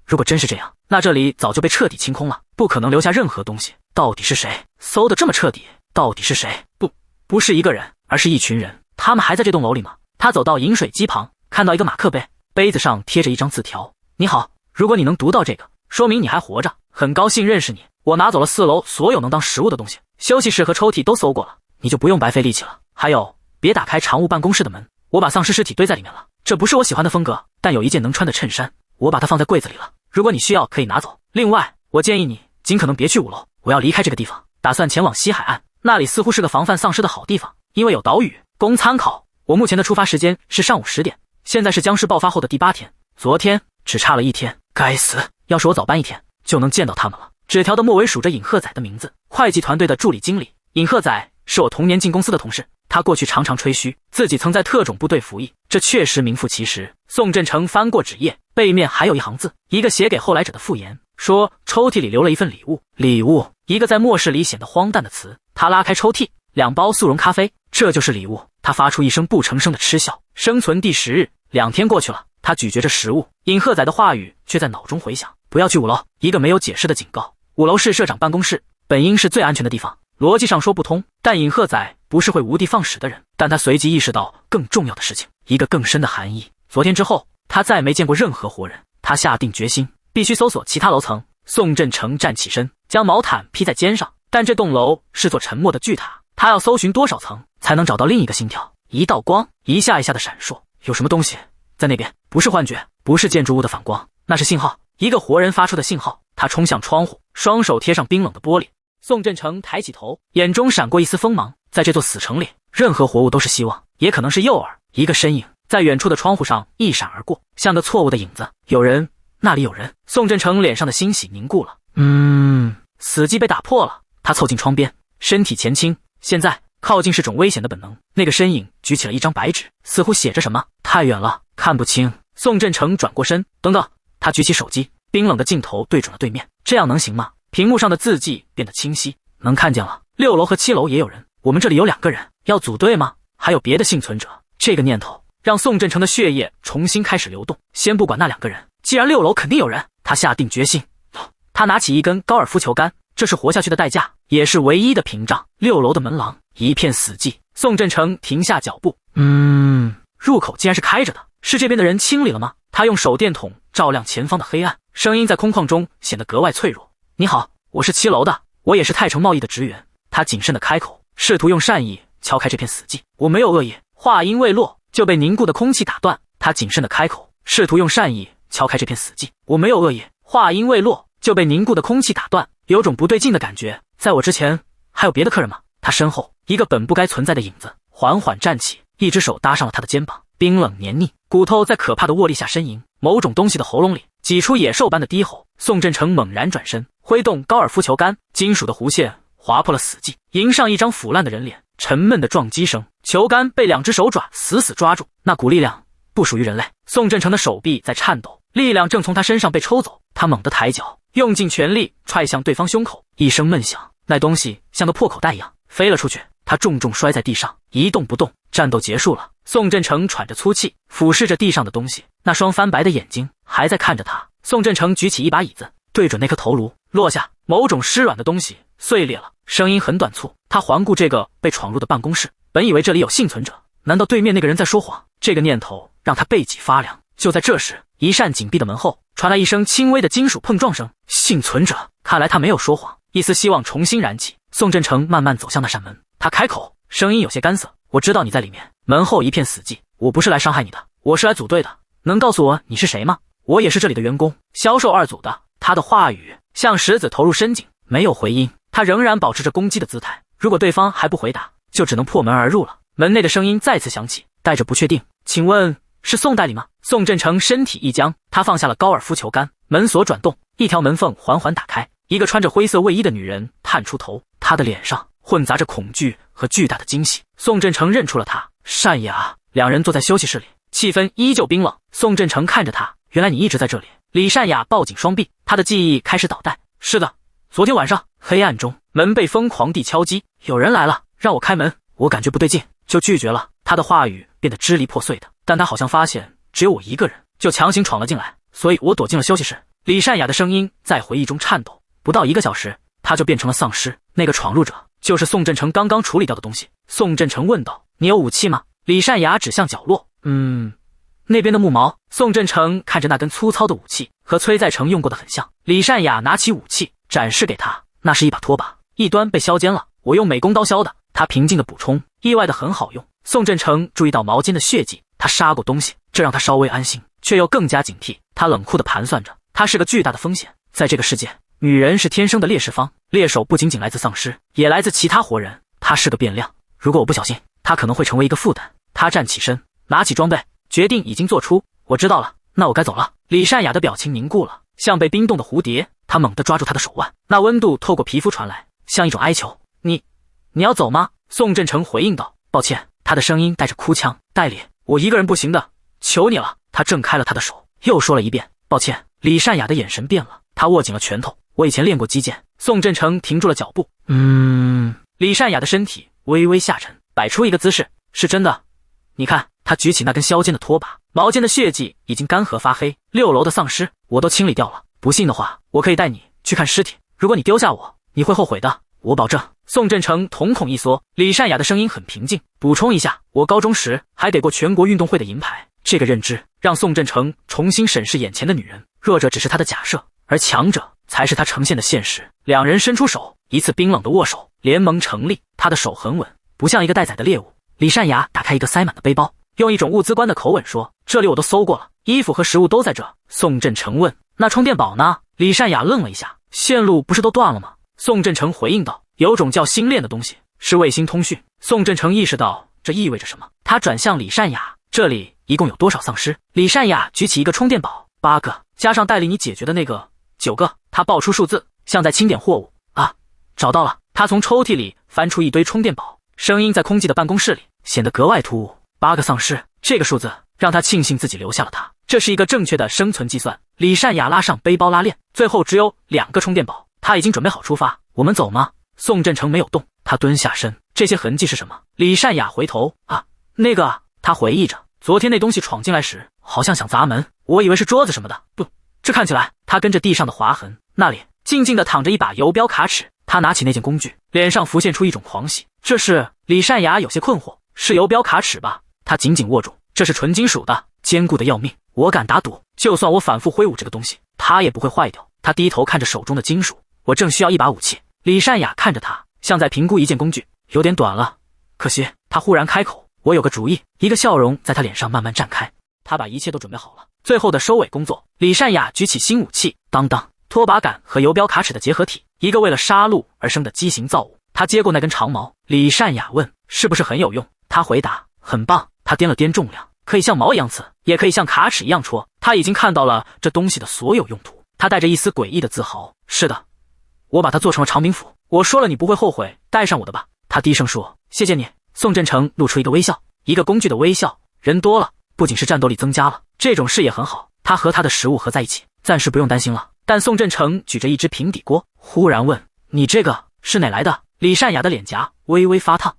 如果真是这样，那这里早就被彻底清空了，不可能留下任何东西。到底是谁搜得这么彻底？到底是谁？不是一个人，而是一群人。他们还在这栋楼里吗？他走到饮水机旁，看到一个马克杯，杯子上贴着一张字条：你好，如果你能读到这个，说明你还活着，很高兴认识你。我拿走了4楼所有能当食物的东西，休息室和抽屉都搜过了，你就不用白费力气了。还有，别打开常务办公室的门，我把丧尸尸体堆在里面了，这不是我喜欢的风格，但有一件能穿的衬衫，我把它放在柜子里了，如果你需要可以拿走。另外，我建议你尽可能别去5楼，我要离开这个地方，打算前往西海岸，那里似乎是个防范丧尸的好地方，因为有岛屿。供参考，我目前的出发时间是上午10点，现在是僵尸爆发后的第8天，昨天只差了1天。该死，要是我早搬1天，就能见到他们了。纸条的末尾署着尹鹤仔的名字，会计团队的助理经理。尹鹤仔是我同年进公司的同事，他过去常常吹嘘自己曾在特种部队服役，这确实名副其实。宋振成翻过纸页，背面还有一行字，一个写给后来者的复言，说抽屉里留了一份礼物。礼物，一个在末世里显得荒诞的词。他拉开抽屉，2包速溶咖啡，这就是礼物。他发出一声不成声的嗤笑。生存第10日，2天过去了，他咀嚼着食物，尹鹤仔的话语却在脑中回响：不要去5楼，一个没有解释的警告。5楼是社长办公室，本应是最安全的地方，逻辑上说不通，但尹鹤仔不是会无的放矢的人。但他随即意识到更重要的事情，一个更深的含义。昨天之后，他再没见过任何活人，他下定决心必须搜索其他楼层。宋振成站起身，将毛毯披在肩上，但这栋楼是座沉默的巨塔，他要搜寻多少层才能找到另一个心跳？一道光一下一下的闪烁，有什么东西在那边？不是幻觉，不是建筑物的反光，那是信号，一个活人发出的信号。他冲向窗户，双手贴上冰冷的玻璃。宋振成抬起头，眼中闪过一丝锋芒。在这座死城里，任何活物都是希望，也可能是诱饵。一个身影在远处的窗户上一闪而过，像个错误的影子。有人，那里有人。宋振成脸上的欣喜凝固了。死寂被打破了。他凑近窗边，身体前倾。现在靠近是种危险的本能。那个身影举起了一张白纸，似乎写着什么，太远了，看不清。宋振成转过身，等等。他举起手机，冰冷的镜头对准了对面。这样能行吗？屏幕上的字迹变得清晰，能看见了。6楼和7楼也有人，我们这里有2个人，要组队吗？还有别的幸存者。这个念头让宋振成的血液重新开始流动。先不管那2个人，既然6楼肯定有人，他下定决心。他拿起一根高尔夫球杆，这是活下去的代价，也是唯一的屏障。6楼的门廊一片死寂。宋振成停下脚步。入口竟然是开着的，是这边的人清理了吗？他用手电筒照亮前方的黑暗，声音在空旷中显得格外脆弱。你好，我是7楼的，我也是泰诚贸易的职员。他谨慎地开口，试图用善意敲开这片死寂。我没有恶意。话音未落，就被凝固的空气打断。他谨慎地开口，试图用善意敲开这片死寂。我没有恶意。话音未落，就被凝固的空气打断。有种不对劲的感觉，在我之前还有别的客人吗？他身后一个本不该存在的影子缓缓站起，一只手搭上了他的肩膀，冰冷黏腻，骨头在可怕的握力下呻吟。某种东西的喉咙里挤出野兽般的低吼。宋振成猛然转身，挥动高尔夫球杆，金属的弧线划破了死寂，迎上一张腐烂的人脸。沉闷的撞击声，球杆被2只手爪死死抓住，那股力量不属于人类。宋振成的手臂在颤抖，力量正从他身上被抽走。他猛地抬脚，用尽全力踹向对方胸口，一声闷响，那东西像个破口袋一样飞了出去。他重重摔在地上，一动不动。战斗结束了。宋振成喘着粗气，俯视着地上的东西，那双翻白的眼睛还在看着他。宋振成举起一把椅子，对准那颗头颅，落下。某种湿软的东西碎裂了，声音很短促。他环顾这个被闯入的办公室，本以为这里有幸存者，难道对面那个人在说谎？这个念头让他背脊发凉。就在这时，一扇紧闭的门后传来一声轻微的金属碰撞声。幸存者，看来他没有说谎。一丝希望重新燃起。宋振成慢慢走向那扇门，他开口，声音有些干涩：我知道你在里面。门后一片死寂。我不是来伤害你的，我是来组队的。能告诉我你是谁吗？我也是这里的员工，销售2组的。他的话语像石子投入深井，没有回音。他仍然保持着攻击的姿态。如果对方还不回答，就只能破门而入了。门内的声音再次响起，带着不确定：请问是宋代理吗？宋振成身体一僵，他放下了高尔夫球杆。门锁转动，一条门缝缓缓打开，一个穿着灰色卫衣的女人探出头，她的脸上混杂着恐惧和巨大的惊喜。宋振成认出了她，善雅。2人坐在休息室里，气氛依旧冰冷。宋振成看着她，原来你一直在这里。李善雅抱紧双臂，她的记忆开始倒带。是的，昨天晚上。黑暗中，门被疯狂地敲击。有人来了，让我开门。我感觉不对劲，就拒绝了。他的话语变得支离破碎的，但他好像发现只有我一个人，就强行闯了进来，所以我躲进了休息室。李善雅的声音在回忆中颤抖。不到1个小时，他就变成了丧尸。那个闯入者就是宋振成刚刚处理掉的东西。宋振成问道：“你有武器吗？”李善雅指向角落：“那边的木矛。”宋振成看着那根粗糙的武器，和崔在成用过的很像。李善雅拿起武器展示给他，那是一把拖把，一端被削尖了，我用美工刀削的。他平静的补充，意外的很好用。宋振成注意到矛尖的血迹，他杀过东西，这让他稍微安心，却又更加警惕。他冷酷地盘算着，他是个巨大的风险。在这个世界，女人是天生的猎食方，猎手不仅仅来自丧尸，也来自其他活人。他是个变量，如果我不小心，他可能会成为一个负担。他站起身，拿起装备，决定已经做出。我知道了，那我该走了。李善雅的表情凝固了，像被冰冻的蝴蝶。他猛地抓住他的手腕，那温度透过皮肤传来，像一种哀求。你要走吗？宋振成回应道。抱歉，他的声音带着哭腔。代理，我一个人不行的，求你了。他挣开了他的手，又说了一遍抱歉。李善雅的眼神变了，他握紧了拳头。我以前练过击剑。宋振成停住了脚步。李善雅的身体微微下沉，摆出一个姿势。是真的，你看。他举起那根削尖的拖把，矛尖的血迹已经干涸发黑。6楼的丧尸我都清理掉了，不信的话，我可以带你去看尸体。如果你丢下我，你会后悔的，我保证。宋振成瞳孔一缩，李善雅的声音很平静，补充一下，我高中时还给过全国运动会的银牌。这个认知让宋振成重新审视眼前的女人，弱者只是他的假设，而强者才是他呈现的现实。两人伸出手，一次冰冷的握手，联盟成立。他的手很稳，不像一个待宰的猎物。李善雅打开一个塞满的背包，用一种物资官的口吻说：“这里我都搜过了，衣服和食物都在这。”宋振成问：“那充电宝呢？”李善雅愣了一下：“线路不是都断了吗？”宋振成回应道：“有种叫星链的东西，是卫星通讯。”宋振成意识到这意味着什么，他转向李善雅：“这里一共有多少丧尸？”李善雅举起一个充电宝：“8个，加上带领你解决的那个9个。”他报出数字，像在清点货物。啊，找到了！他从抽屉里翻出一堆充电宝，声音在空寂的办公室里显得格外突兀。8个丧尸，这个数字让他庆幸自己留下了他，这是一个正确的生存计算。李善雅拉上背包拉链，最后只有2个充电宝，他已经准备好出发。我们走吗？宋振成没有动，他蹲下身。这些痕迹是什么？李善雅回头。那个，他回忆着，昨天那东西闯进来时，好像想砸门，我以为是桌子什么的。不，这看起来……他跟着地上的划痕，那里静静地躺着一把游标卡尺。他拿起那件工具，脸上浮现出一种狂喜。这是……李善雅有些困惑，是游标卡尺吧？他紧紧握住，这是纯金属的，坚固的要命。我敢打赌，就算我反复挥舞这个东西，它也不会坏掉。他低头看着手中的金属，我正需要一把武器。李善雅看着他，像在评估一件工具，有点短了，可惜。他忽然开口，我有个主意。一个笑容在他脸上慢慢绽开，他把一切都准备好了，最后的收尾工作。李善雅举起新武器，当当，拖把杆和游标卡尺的结合体，一个为了杀戮而生的畸形造物。他接过那根长矛，李善雅问：“是不是很有用？”他回答：“很棒。”他掂了掂重量，可以像矛一样刺，也可以像卡尺一样戳。他已经看到了这东西的所有用途。他带着一丝诡异的自豪：“是的，我把它做成了长柄斧。我说了，你不会后悔带上我的吧？”他低声说：“谢谢你。”宋振成露出一个微笑，一个工具的微笑。人多了，不仅是战斗力增加了，这种事也很好。他和他的食物合在一起，暂时不用担心了。但宋振成举着一只平底锅，忽然问：“你这个是哪来的？”李善雅的脸颊微微发烫。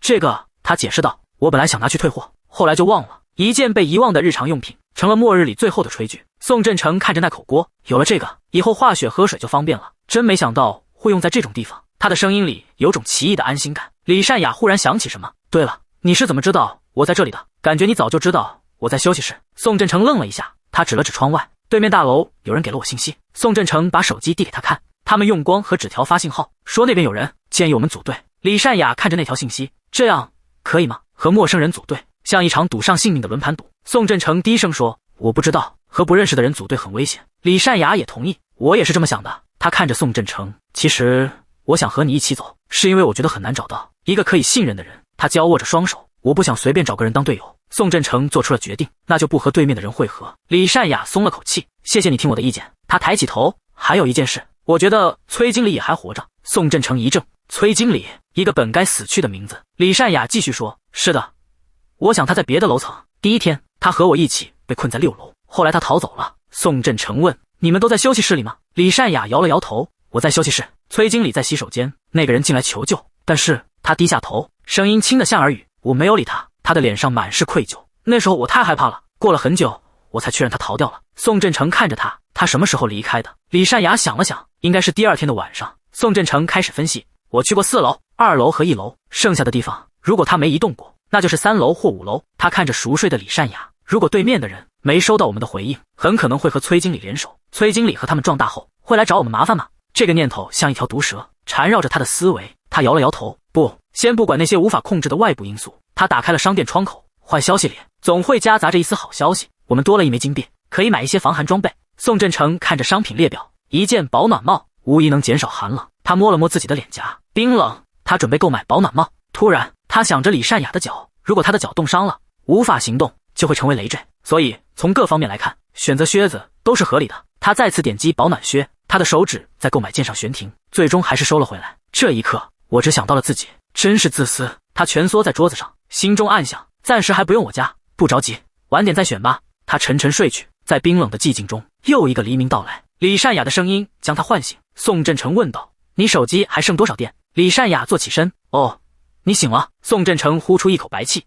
这个，他解释道，我本来想拿去退货，后来就忘了。一件被遗忘的日常用品，成了末日里最后的炊具。宋振成看着那口锅，有了这个，以后化雪喝水就方便了。真没想到会用在这种地方。他的声音里有种奇异的安心感。李善雅忽然想起什么，对了，你是怎么知道我在这里的？感觉你早就知道我在休息室。宋振成愣了一下，他指了指窗外，对面大楼有人给了我信息。宋振成把手机递给他看，他们用光和纸条发信号，说那边有人，建议我们组队。李善雅看着那条信息，这样可以吗？和陌生人组队，像一场赌上性命的轮盘赌。宋振成低声说：“我不知道，和不认识的人组队很危险。”李善雅也同意，我也是这么想的。他看着宋振成，其实我想和你一起走，是因为我觉得很难找到一个可以信任的人。他交握着双手，我不想随便找个人当队友。宋振成做出了决定，那就不和对面的人会合。李善雅松了口气，谢谢你听我的意见。他抬起头，还有一件事，我觉得崔经理也还活着。宋振成一怔，崔经理，一个本该死去的名字。李善雅继续说，是的，我想他在别的楼层。第一天，他和我一起被困在6楼，后来他逃走了。宋振成问，你们都在休息室里吗？李善雅摇了摇头，我在休息室，崔经理在洗手间，那个人进来求救，但是他低下头，声音轻得像耳语，我没有理他，他的脸上满是愧疚。那时候我太害怕了，过了很久，我才确认他逃掉了。宋振成看着他什么时候离开的？李善雅想了想，应该是第2天的晚上。宋振成开始分析，我去过4楼、2楼和1楼，剩下的地方如果他没移动过，那就是3楼或5楼。他看着熟睡的李善雅，如果对面的人没收到我们的回应，很可能会和崔经理联手。崔经理和他们壮大后会来找我们麻烦吗？这个念头像一条毒蛇缠绕着他的思维。他摇了摇头，不，先不管那些无法控制的外部因素。他打开了商店窗口，坏消息里总会夹杂着一丝好消息。我们多了1枚金币，可以买一些防寒装备。宋振成看着商品列表，一件保暖帽无疑能减少寒冷。他摸了摸自己的脸颊，冰冷。他准备购买保暖帽。突然，他想着李善雅的脚，如果她的脚冻伤了，无法行动，就会成为累赘。所以从各方面来看，选择靴子都是合理的。他再次点击保暖靴，他的手指在购买键上悬停，最终还是收了回来。这一刻，我只想到了自己，真是自私。他蜷缩在桌子上，心中暗想，暂时还不用我家，不着急，晚点再选吧。他沉沉睡去，在冰冷的寂静中，又一个黎明到来。李善雅的声音将他唤醒。宋振成问道：“你手机还剩多少电？”李善雅坐起身：“哦，你醒了。”宋振成呼出一口白气：“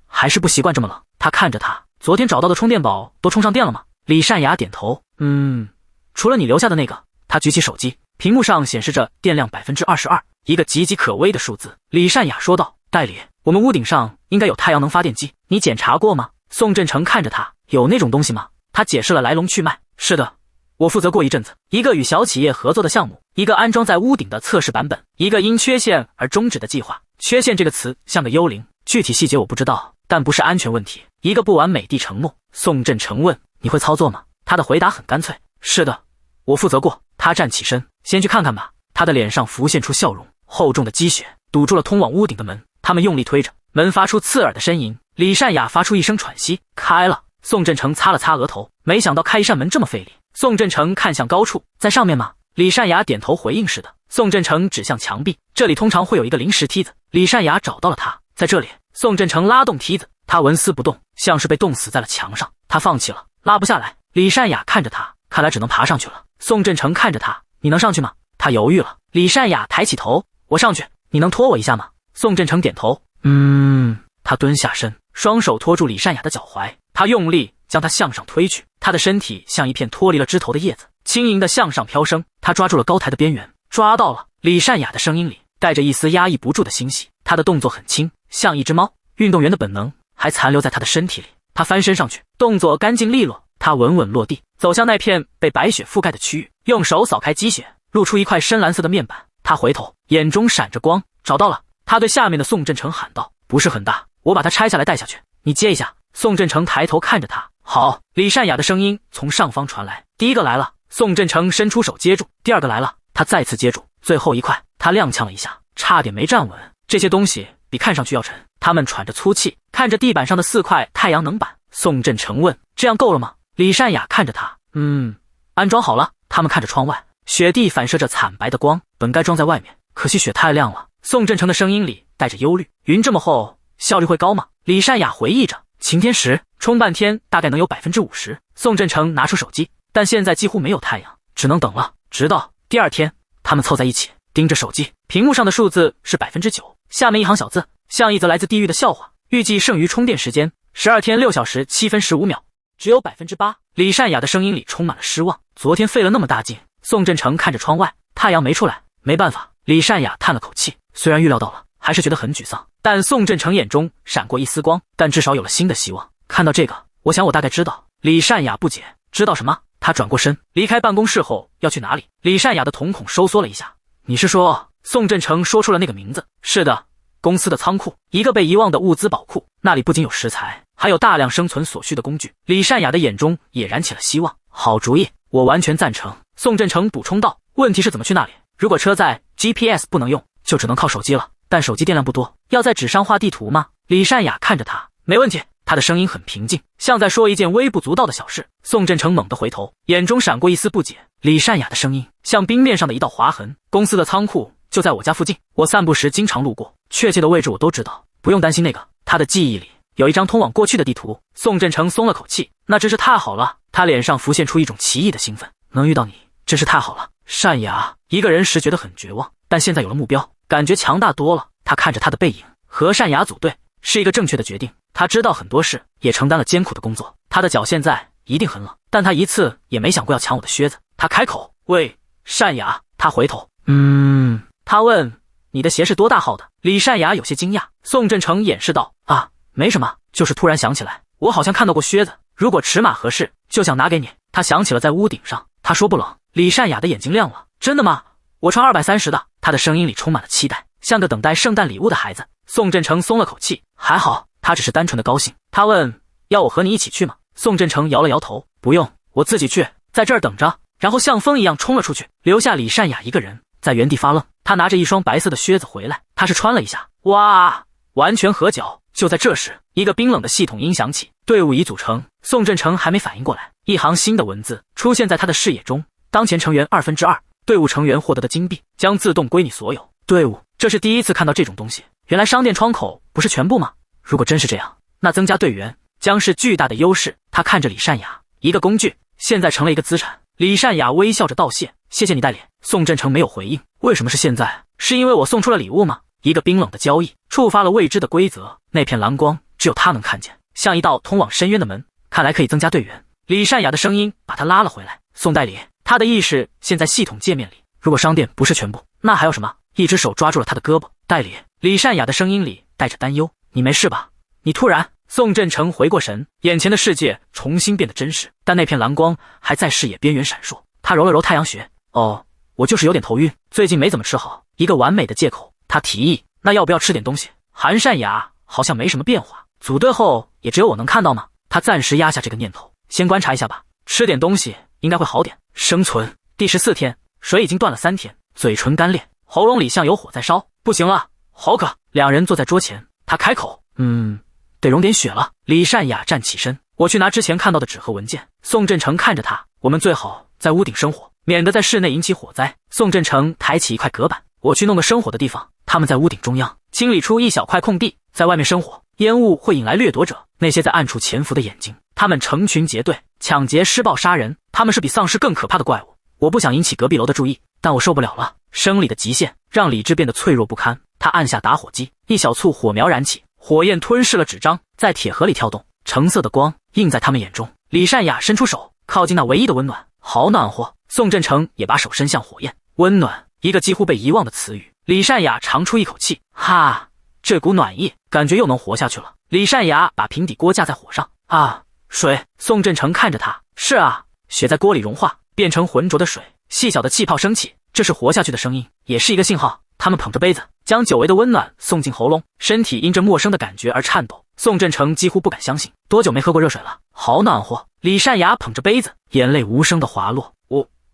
还是不习惯这么冷。”他看着他：“昨天找到的充电宝都充上电了吗？”李善雅点头：“除了你留下的那个。”他举起手机，屏幕上显示着电量22%，一个岌岌可危的数字。李善雅说道：“代理，我们屋顶上应该有太阳能发电机，你检查过吗？”宋振成看着他：“有那种东西吗？”他解释了来龙去脉：“是的，我负责过一阵子，一个与小企业合作的项目，一个安装在屋顶的测试版本，一个因缺陷而终止的计划。缺陷这个词像个幽灵，具体细节我不知道，但不是安全问题，一个不完美地承诺。”宋振成问：“你会操作吗？”他的回答很干脆：“是的，我负责过。”他站起身：“先去看看吧。”他的脸上浮现出笑容。厚重的积雪堵住了通往屋顶的门，他们用力推着门，发出刺耳的呻吟。李善雅发出一声喘息：“开了。”宋振成擦了擦额头，没想到开一扇门这么费力。宋振成看向高处：“在上面吗？”李善雅点头回应：“是的。”宋振成指向墙壁：“这里通常会有一个临时梯子。”李善雅找到了它，在这里。宋振成拉动梯子，他纹丝不动，像是被冻死在了墙上。他放弃了，拉不下来。李善雅看着他，看来只能爬上去了。宋振成看着他：“你能上去吗？”他犹豫了。李善雅抬起头：“我上去，你能拖我一下吗？”宋振成点头：“他蹲下身，双手托住李善雅的脚踝，他用力将她向上推去。他的身体像一片脱离了枝头的叶子，轻盈地向上飘升。他抓住了高台的边缘，抓到了。李善雅的声音里带着一丝压抑不住的欣喜。他的动作很轻，像一只猫，运动员的本能还残留在他的身体里。他翻身上去，动作干净利落。他稳稳落地，走向那片被白雪覆盖的区域，用手扫开积雪，露出一块深蓝色的面板。他回头，眼中闪着光：“找到了。”他对下面的宋振成喊道：“不是很大，我把它拆下来带下去，你接一下。”宋振成抬头看着他：“好。”李善雅的声音从上方传来：“第一个来了。”宋振成伸出手接住：“第二个来了。”他再次接住，最后一块，他踉跄了一下，差点没站稳。这些东西比看上去要沉。他们喘着粗气，看着地板上的4块太阳能板。宋振成问：“这样够了吗？”李善雅看着他：“安装好了。”他们看着窗外，雪地反射着惨白的光，本该装在外面，可惜雪太亮了。宋振成的声音里带着忧虑：“云这么厚，效率会高吗？”李善雅回忆着：“晴天时充半天大概能有50%。”宋振成拿出手机，但现在几乎没有太阳，只能等了。直到第二天，他们凑在一起盯着手机，屏幕上的数字是9%，下面一行小字，像一则来自地狱的笑话：预计剩余充电时间12天6小时7分15秒，只有8%。李善雅的声音里充满了失望：“昨天费了那么大劲。”宋振成看着窗外，太阳没出来，没办法。李善雅叹了口气，虽然预料到了，还是觉得很沮丧。但宋振成眼中闪过一丝光，但至少有了新的希望。看到这个，我想我大概知道。李善雅不解：“知道什么？”他转过身，离开办公室后要去哪里？李善雅的瞳孔收缩了一下：“你是说……”宋振成说出了那个名字。是的，公司的仓库，一个被遗忘的物资宝库，那里不仅有食材，还有大量生存所需的工具。李善雅的眼中也燃起了希望。好主意，我完全赞成。宋振成补充道：“问题是怎么去那里？如果车载 GPS 不能用，就只能靠手机了。但手机电量不多，要在纸上画地图吗？”李善雅看着他：“没问题。”他的声音很平静，像在说一件微不足道的小事。宋振成猛地回头，眼中闪过一丝不解。李善雅的声音像冰面上的一道划痕：“公司的仓库就在我家附近，我散步时经常路过，确切的位置我都知道，不用担心那个。”他的记忆里有一张通往过去的地图。宋振成松了口气：“那真是太好了。”他脸上浮现出一种奇异的兴奋：“能遇到你，真是太好了。”善雅一个人时觉得很绝望，但现在有了目标，感觉强大多了。他看着他的背影，和善雅组队是一个正确的决定。他知道很多事，也承担了艰苦的工作。他的脚现在一定很冷，但他一次也没想过要抢我的靴子。他开口：“喂，善雅。”他回头：“他问：“你的鞋是多大号的？”李善雅有些惊讶。宋振成掩饰道：“啊，没什么，就是突然想起来，我好像看到过靴子，如果尺码合适，就想拿给你。”他想起了在屋顶上，他说不冷。李善雅的眼睛亮了：“真的吗？我穿230的。”他的声音里充满了期待，像个等待圣诞礼物的孩子。宋振成松了口气，还好，他只是单纯的高兴。他问：“要我和你一起去吗？”宋振成摇了摇头：“不用，我自己去，在这儿等着。”然后像风一样冲了出去，留下李善雅一个人在原地发愣。他拿着一双白色的靴子回来，他是穿了一下，哇，完全合脚。就在这时，一个冰冷的系统音响起：“队伍已组成。”宋振成还没反应过来，一行新的文字出现在他的视野中：“当前成员2/2，队伍成员获得的金币将自动归你所有。”队伍，这是第一次看到这种东西。原来商店窗口不是全部吗？如果真是这样，那增加队员将是巨大的优势。他看着李善雅，一个工具现在成了一个资产。李善雅微笑着道谢：“谢谢你带脸。”宋振成没有回应。为什么是现在？是因为我送出了礼物吗？一个冰冷的交易触发了未知的规则，那片蓝光只有他能看见，像一道通往深渊的门。看来可以增加队员。李善雅的声音把他拉了回来：“宋代理。”他的意识现在系统界面里。如果商店不是全部，那还有什么？一只手抓住了他的胳膊：“代理。”李善雅的声音里带着担忧：“你没事吧？”你突然，宋振成回过神，眼前的世界重新变得真实，但那片蓝光还在视野边缘闪烁。他揉了揉太阳穴：“哦，我就是有点头晕，最近没怎么吃好。”一个完美的借口。他提议：“那要不要吃点东西？”韩善雅好像没什么变化，组队后也只有我能看到吗？他暂时压下这个念头，先观察一下吧，吃点东西应该会好点。生存第14天，水已经断了3天，嘴唇干裂，喉咙里像有火在烧，不行了，好渴。两人坐在桌前，他开口：“得溶点血了。”李善雅站起身：“我去拿之前看到的纸和文件。”宋振成看着他：“我们最好在屋顶生火，免得在室内引起火灾。”宋振成抬起一块隔板：“我去弄个生火的地方。”他们在屋顶中央清理出一小块空地，在外面生火，烟雾会引来掠夺者，那些在暗处潜伏的眼睛，他们成群结队抢劫、施暴、杀人，他们是比丧尸更可怕的怪物。我不想引起隔壁楼的注意，但我受不了了。生理的极限让理智变得脆弱不堪。他按下打火机，一小簇火苗燃起，火焰吞噬了纸张，在铁盒里跳动，橙色的光映在他们眼中。李善雅伸出手，靠近那唯一的温暖，好暖和。宋振成也把手伸向火焰，温暖，一个几乎被遗忘的词语。李善雅长出一口气，哈，这股暖意，感觉又能活下去了。李善雅把平底锅架在火上，啊，水。宋振成看着他，是啊，血在锅里融化，变成浑浊的水，细小的气泡升起，这是活下去的声音，也是一个信号。他们捧着杯子，将久违的温暖送进喉咙，身体因着陌生的感觉而颤抖。宋振成几乎不敢相信，多久没喝过热水了？好暖和。李善雅捧着杯子，眼泪无声的滑落。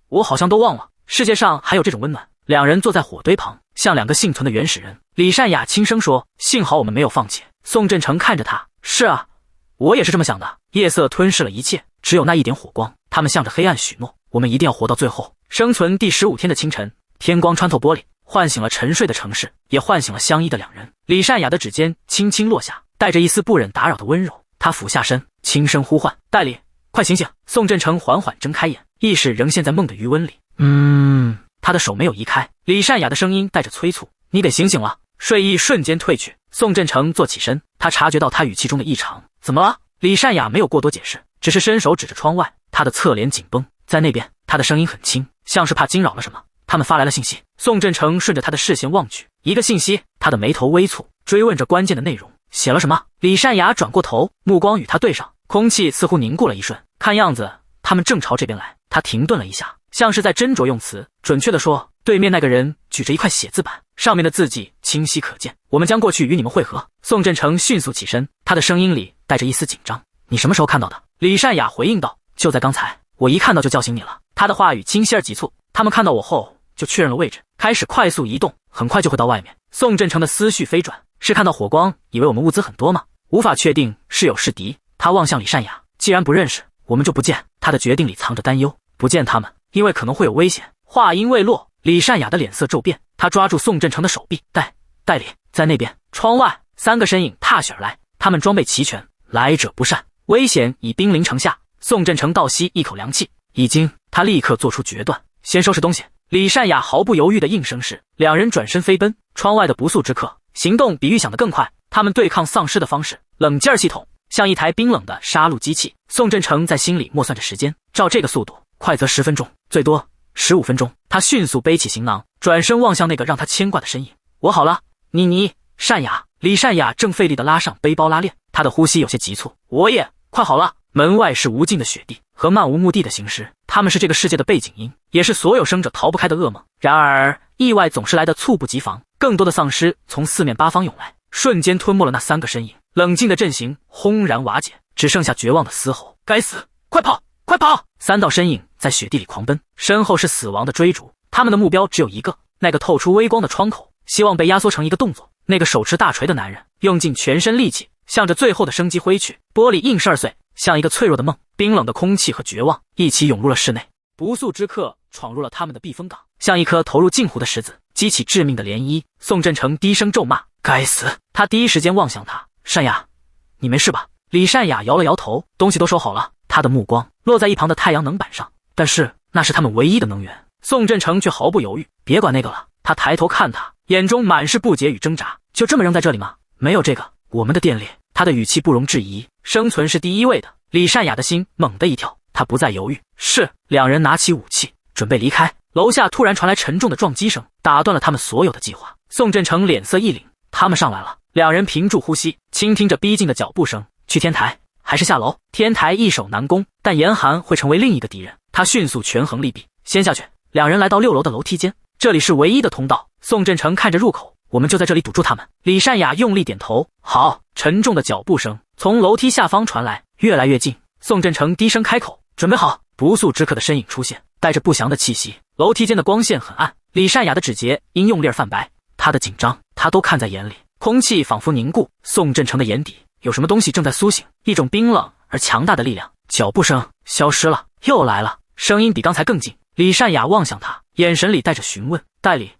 我好像都忘了，世界上还有这种温暖。两人坐在火堆旁，像两个幸存的原始人。李善雅轻声说：“幸好我们没有放弃。”宋振成看着他：“是啊，我也是这么想的。”夜色吞噬了一切，只有那一点火光。他们向着黑暗许诺：“我们一定要活到最后。”生存第15天的清晨，天光穿透玻璃，唤醒了沉睡的城市，也唤醒了相依的两人。李善雅的指尖轻轻落下，带着一丝不忍打扰的温柔。他俯下身，轻声呼唤：“代理，快醒醒！”宋振成缓缓睁开眼，意识仍陷在梦的余温里。他的手没有移开。李善雅的声音带着催促：“你得醒醒了。”睡意瞬间褪去。宋振成坐起身，他察觉到他语气中的异常。“怎么了？”李善雅没有过多解释，只是伸手指着窗外。他的侧脸紧绷，在那边，他的声音很轻，像是怕惊扰了什么。他们发来了信息。宋振成顺着他的视线望去，一个信息。他的眉头微蹙，追问着关键的内容。写了什么？李善雅转过头，目光与他对上，空气似乎凝固了一瞬。看样子他们正朝这边来。他停顿了一下，像是在斟酌用词。准确地说，对面那个人举着一块写字板，上面的字迹清晰可见。我们将过去与你们会合。宋振成迅速起身，他的声音里带着一丝紧张。你什么时候看到的？李善雅回应道：“就在刚才，我一看到就叫醒你了。”他的话语清晰而急促。他们看到我后就确认了位置，开始快速移动，很快就会到外面。宋振成的思绪飞转，是看到火光以为我们物资很多吗？无法确定是友是敌。他望向李善雅，既然不认识，我们就不见。他的决定里藏着担忧，不见他们，因为可能会有危险。话音未落，李善雅的脸色骤变，他抓住宋振成的手臂：“代理，在那边。”窗外3个身影踏雪而来，他们装备齐全，来者不善，危险已兵临城下。宋振成倒吸一口凉气，已经，他立刻做出决断，先收拾东西。李善雅毫不犹豫的应声是，两人转身飞奔。窗外的不速之客行动比预想的更快，他们对抗丧尸的方式，冷劲儿系统像一台冰冷的杀戮机器。宋振成在心里默算着时间，照这个速度，快则10分钟，最多15分钟。他迅速背起行囊，转身望向那个让他牵挂的身影。我好了，你，善雅。李善雅正费力地拉上背包拉链，她的呼吸有些急促。我也快好了。门外是无尽的雪地和漫无目的的行尸，他们是这个世界的背景音，也是所有生者逃不开的噩梦。然而意外总是来得猝不及防，更多的丧尸从四面八方涌来，瞬间吞没了那3个身影。冷静的阵型轰然瓦解，只剩下绝望的嘶吼。该死，快跑快跑！3道身影在雪地里狂奔，身后是死亡的追逐，他们的目标只有一个，那个透出微光的窗口，希望被压缩成一个动作。那个手持大锤的男人用尽全身力气向着最后的生机挥去，玻璃应声碎，像一个脆弱的梦。冰冷的空气和绝望一起涌入了室内，不速之客闯入了他们的避风港，像一颗投入镜湖的石子，激起致命的涟漪。宋振成低声咒骂：该死！他第一时间望向他，善雅，你没事吧？李善雅摇了摇头，东西都收好了。他的目光落在一旁的太阳能板上，但是那是他们唯一的能源。宋振成却毫不犹豫，别管那个了。他抬头看他，眼中满是不解与挣扎。就这么扔在这里吗？没有这个，我们的电力。他的语气不容置疑，生存是第一位的。李善雅的心猛地一跳，他不再犹豫。是。两人拿起武器准备离开。楼下突然传来沉重的撞击声，打断了他们所有的计划。宋振成脸色一凛，他们上来了。两人屏住呼吸，倾听着逼近的脚步声。去天台还是下楼？天台易守难攻，但严寒会成为另一个敌人。他迅速权衡利弊，先下去。两人来到6楼的楼梯间，这里是唯一的通道。宋振成看着入口，我们就在这里堵住他们。李善雅用力点头，好。沉重的脚步声从楼梯下方传来，越来越近。宋振成低声开口，准备好。不速之客的身影出现，带着不祥的气息。楼梯间的光线很暗，李善雅的指节因用力而泛白，他的紧张他都看在眼里。空气仿佛凝固，宋振成的眼底有什么东西正在苏醒，一种冰冷而强大的力量。脚步声消失了，又来了，声音比刚才更近。李善雅望向他，眼神里带着询问。代理，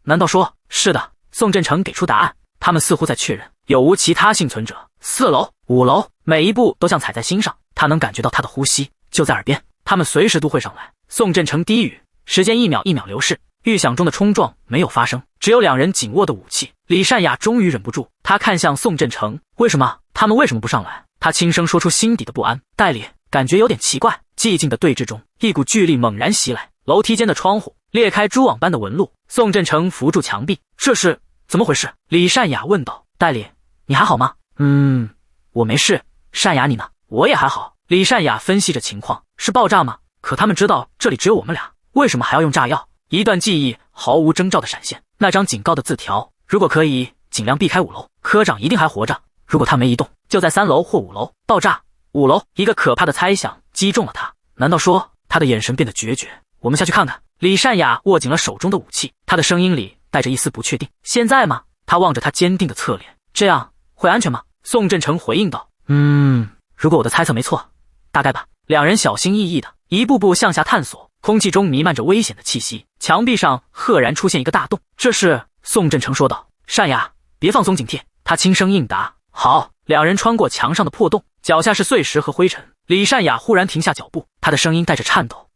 难道说？是的。宋振成给出答案。他们似乎在确认有无其他幸存者。4楼、5楼，每一步都像踩在心上。他能感觉到他的呼吸就在耳边，他们随时都会上来。宋振成低语，时间一秒一秒流逝，预想中的冲撞没有发生，只有两人紧握的武器。李善雅终于忍不住，他看向宋振成，为什么？他们为什么不上来？他轻声说出心底的不安。代理，感觉有点奇怪。寂静的对峙中，一股巨力猛然袭来，楼梯间的窗户裂开蛛网般的纹路。宋振成扶住墙壁，这是怎么回事？李善雅问道。代理，你还好吗？我没事。善雅你呢？我也还好。李善雅分析着情况，是爆炸吗？可他们知道这里只有我们俩，为什么还要用炸药？一段记忆毫无征兆的闪现，那张警告的字条，如果可以尽量避开5楼，科长一定还活着。如果他没移动，就在3楼或5楼爆炸。5楼，一个可怕的猜想击中了他。难道说？他的眼神变得决绝。我们下去看看。李善雅握紧了手中的武器，他的声音里带着一丝不确定。现在吗？他望着他坚定的侧脸，这样会安全吗？宋振成回应道，如果我的猜测没错，大概吧。两人小心翼翼的一步步向下探索，空气中弥漫着危险的气息，墙壁上赫然出现一个大洞。这是？宋振成说道。善雅，别放松警惕。他轻声应答。好。两人穿过墙上的破洞，脚下是碎石和灰尘。李善雅忽然停下脚步，他的声音带着颤抖。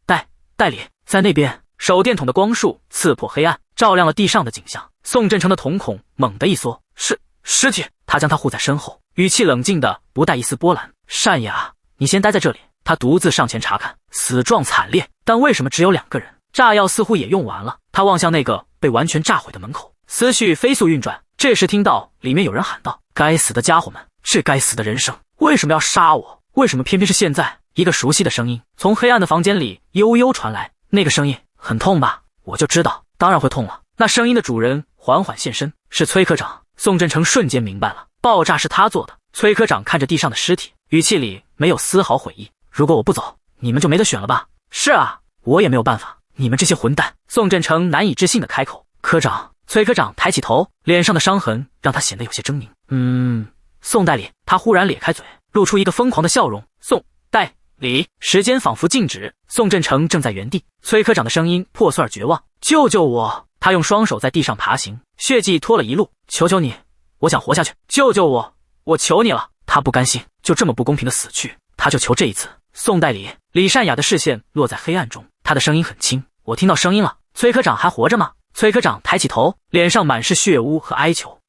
代理，在那边。手电筒的光束刺破黑暗，照亮了地上的景象。宋振成的瞳孔猛地一缩，是尸体。他将他护在身后，语气冷静的不带一丝波澜。善雅，你先待在这里。他独自上前查看，死状惨烈，但为什么只有2个人？炸药似乎也用完了。他望向那个被完全炸毁的门口，思绪飞速运转。这时听到里面有人喊道，该死的家伙们，这该死的人生，为什么要杀我？为什么偏偏是现在？一个熟悉的声音从黑暗的房间里悠悠传来，那个声音，很痛吧？我就知道，当然会痛了。那声音的主人缓缓现身，是崔科长。宋振成瞬间明白了，爆炸是他做的。崔科长看着地上的尸体，语气里没有丝毫悔意。如果我不走，你们就没得选了吧？是啊，我也没有办法。你们这些混蛋！宋振成难以置信的开口。科长。崔科长抬起头，脸上的伤痕让他显得有些狰狞。宋代理。他忽然咧开嘴，露出一个疯狂的笑容。宋代理。时间仿佛静止，宋振成正在原地。崔科长的声音破碎而绝望，救救我！他用双手在地上爬行，血迹拖了一路。求求你，我想活下去，救救我！我求你了！他不甘心就这么不公平的死去，他就求这一次。宋代理。李善雅的视线落在黑暗中，他的声音很轻，我听到声音了。崔科长还活着吗？崔科长抬起头，脸上满是血污和哀求。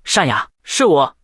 善雅，是我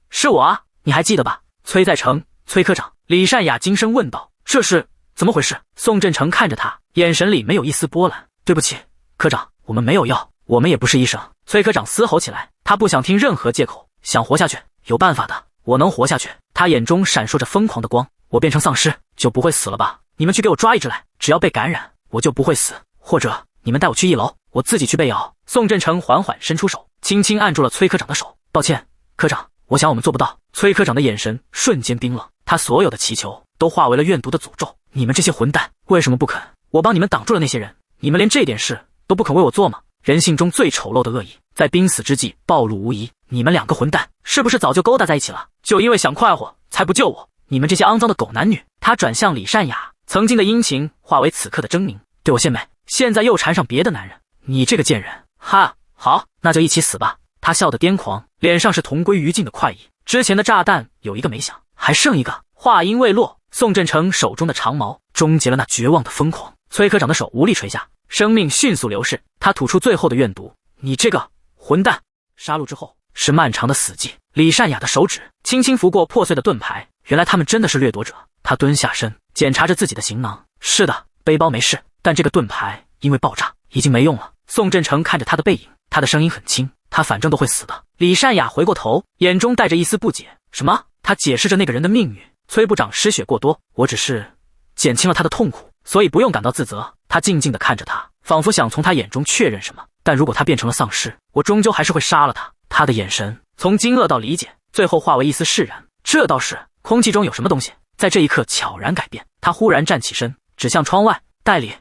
啊，你还记得吧？崔在成。崔科长。李善雅惊声问道。这是怎么回事？宋振成看着他，眼神里没有一丝波澜。对不起，科长，我们没有药，我们也不是医生。崔科长嘶吼起来，他不想听任何借口，想活下去，有办法的，我能活下去。他眼中闪烁着疯狂的光，我变成丧尸就不会死了吧？你们去给我抓一只来，只要被感染，我就不会死。或者你们带我去1楼，我自己去备药。宋振成缓缓伸出手，轻轻按住了崔科长的手。抱歉，科长，我想我们做不到。崔科长的眼神瞬间冰冷，他所有的祈求都化为了怨毒的诅咒。你们这些混蛋，为什么不肯？我帮你们挡住了那些人，你们连这点事都不肯为我做吗？人性中最丑陋的恶意，在濒死之际暴露无遗。你们2个混蛋，是不是早就勾搭在一起了？就因为想快活，才不救我？你们这些肮脏的狗男女！他转向李善雅，曾经的殷勤化为此刻的狰狞。对我献媚，现在又缠上别的男人，你这个贱人！哈，好，那就一起死吧！他笑得癫狂，脸上是同归于尽的快意。之前的炸弹有一个没响，还剩一个。话音未落，宋振成手中的长矛终结了那绝望的疯狂。崔科长的手无力垂下，生命迅速流逝。他吐出最后的怨毒：你这个混蛋！杀戮之后是漫长的死寂。李善雅的手指轻轻拂过破碎的盾牌，原来他们真的是掠夺者。他蹲下身，检查着自己的行囊。是的，背包没事，但这个盾牌因为爆炸已经没用了。宋振成看着他的背影，他的声音很轻：他反正都会死的。李善雅回过头，眼中带着一丝不解。什么？他解释着那个人的命运。崔部长失血过多，我只是减轻了他的痛苦，所以不用感到自责。他静静地看着他，仿佛想从他眼中确认什么。但如果他变成了丧尸，我终究还是会杀了他。他的眼神从惊愕到理解，最后化为一丝释然。这倒是，空气中有什么东西在这一刻悄然改变。他忽然站起身，指向窗外，代理，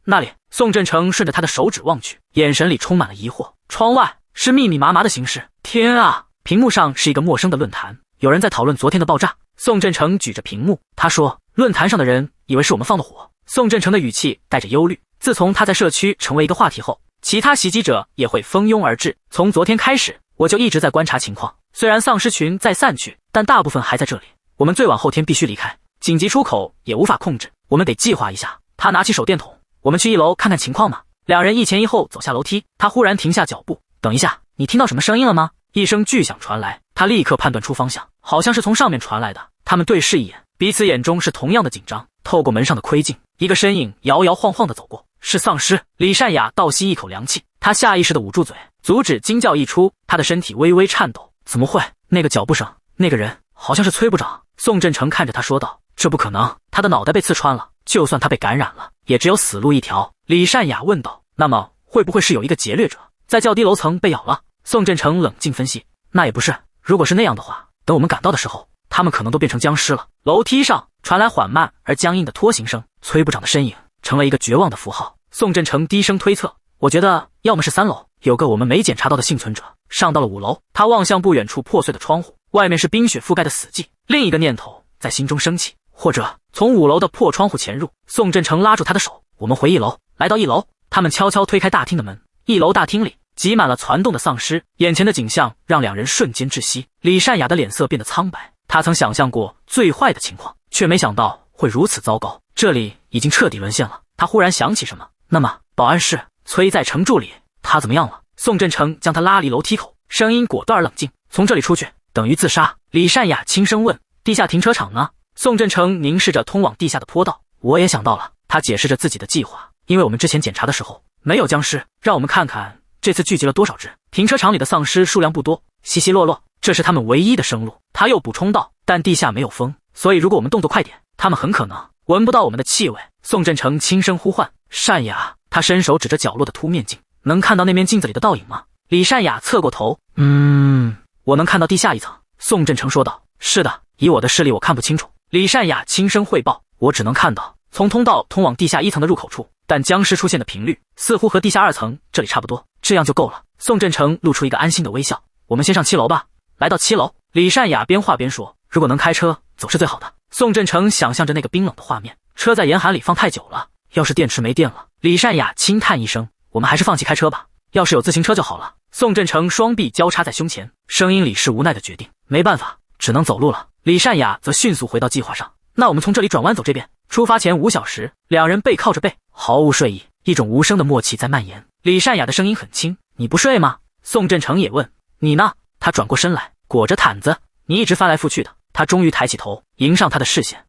那里。宋振成顺着他的手指望去，眼神里充满了疑惑。窗外是密密麻麻的形式。天啊！屏幕上是一个陌生的论坛，有人在讨论昨天的爆炸。宋振成举着屏幕，他说：论坛上的人以为是我们放的火。宋振成的语气带着忧虑。自从他在社区成为一个话题后，其他袭击者也会蜂拥而至。从昨天开始，我就一直在观察情况。虽然丧尸群在散去，但大部分还在这里。我们最晚后天必须离开，紧急出口也无法控制，我们得计划一下。他拿起手电筒，我们去1楼看看情况嘛。两人一前一后走下楼梯，他忽然停下脚步。等一下，你听到什么声音了吗？一声巨响传来，他立刻判断出方向，好像是从上面传来的。他们对视一眼，彼此眼中是同样的紧张。透过门上的窥镜，一个身影摇摇晃晃地走过，是丧尸。李善雅倒吸一口凉气，他下意识地捂住嘴，阻止惊叫溢出。他的身体微微颤抖。怎么会？那个脚步声，那个人好像是崔部长。宋振成看着他说道：这不可能，他的脑袋被刺穿了，就算他被感染了，也只有死路一条。李善雅问道：那么会不会是有一个劫掠者在较低楼层被咬了？宋振成冷静分析：那也不是，如果是那样的话，等我们赶到的时候，他们可能都变成僵尸了。楼梯上传来缓慢而僵硬的拖行声，崔部长的身影成了一个绝望的符号。宋振成低声推测：我觉得要么是3楼有个我们没检查到的幸存者上到了5楼。他望向不远处破碎的窗户，外面是冰雪覆盖的死寂。另一个念头在心中升起，或者从5楼的破窗户潜入。宋振成拉住他的手，我们回1楼。来到1楼，他们悄悄推开大厅的门。1楼大厅里挤满了攒动的丧尸，眼前的景象让两人瞬间窒息。李善雅的脸色变得苍白，他曾想象过最坏的情况，却没想到会如此糟糕。这里已经彻底沦陷了。他忽然想起什么，那么保安室，崔在成助理，他怎么样了？宋振成将他拉离楼梯口，声音果断而冷静：从这里出去等于自杀。李善雅轻声问：地下停车场呢？宋振成凝视着通往地下的坡道。我也想到了，他解释着自己的计划，因为我们之前检查的时候没有僵尸，让我们看看这次聚集了多少只。停车场里的丧尸数量不多，稀稀落落，这是他们唯一的生路。他又补充道：但地下没有风，所以如果我们动作快点，他们很可能闻不到我们的气味。宋振成轻声呼唤：善雅。他伸手指着角落的凸面镜，能看到那面镜子里的倒影吗？李善雅侧过头，我能看到地下1层。宋振成说道：是的，以我的视力我看不清楚。李善雅轻声汇报：我只能看到从通道通往地下1层的入口处，但僵尸出现的频率似乎和地下2层这里差不多，这样就够了。宋振成露出一个安心的微笑：我们先上7楼吧。来到7楼，李善雅边话边说：如果能开车走是最好的。宋振成想象着那个冰冷的画面，车在严寒里放太久了，要是电池没电了。李善雅轻叹一声：我们还是放弃开车吧，要是有自行车就好了。宋振成双臂交叉在胸前，声音里是无奈的决定：没办法，只能走路了。李善雅则迅速回到计划上：那我们从这里转弯走这边。出发前5小时，两人背靠着背，毫无睡意，一种无声的默契在蔓延。李善雅的声音很轻：你不睡吗？宋振成也问：你呢？他转过身来，裹着毯子：你一直翻来覆去的。他终于抬起头，迎上他的视线。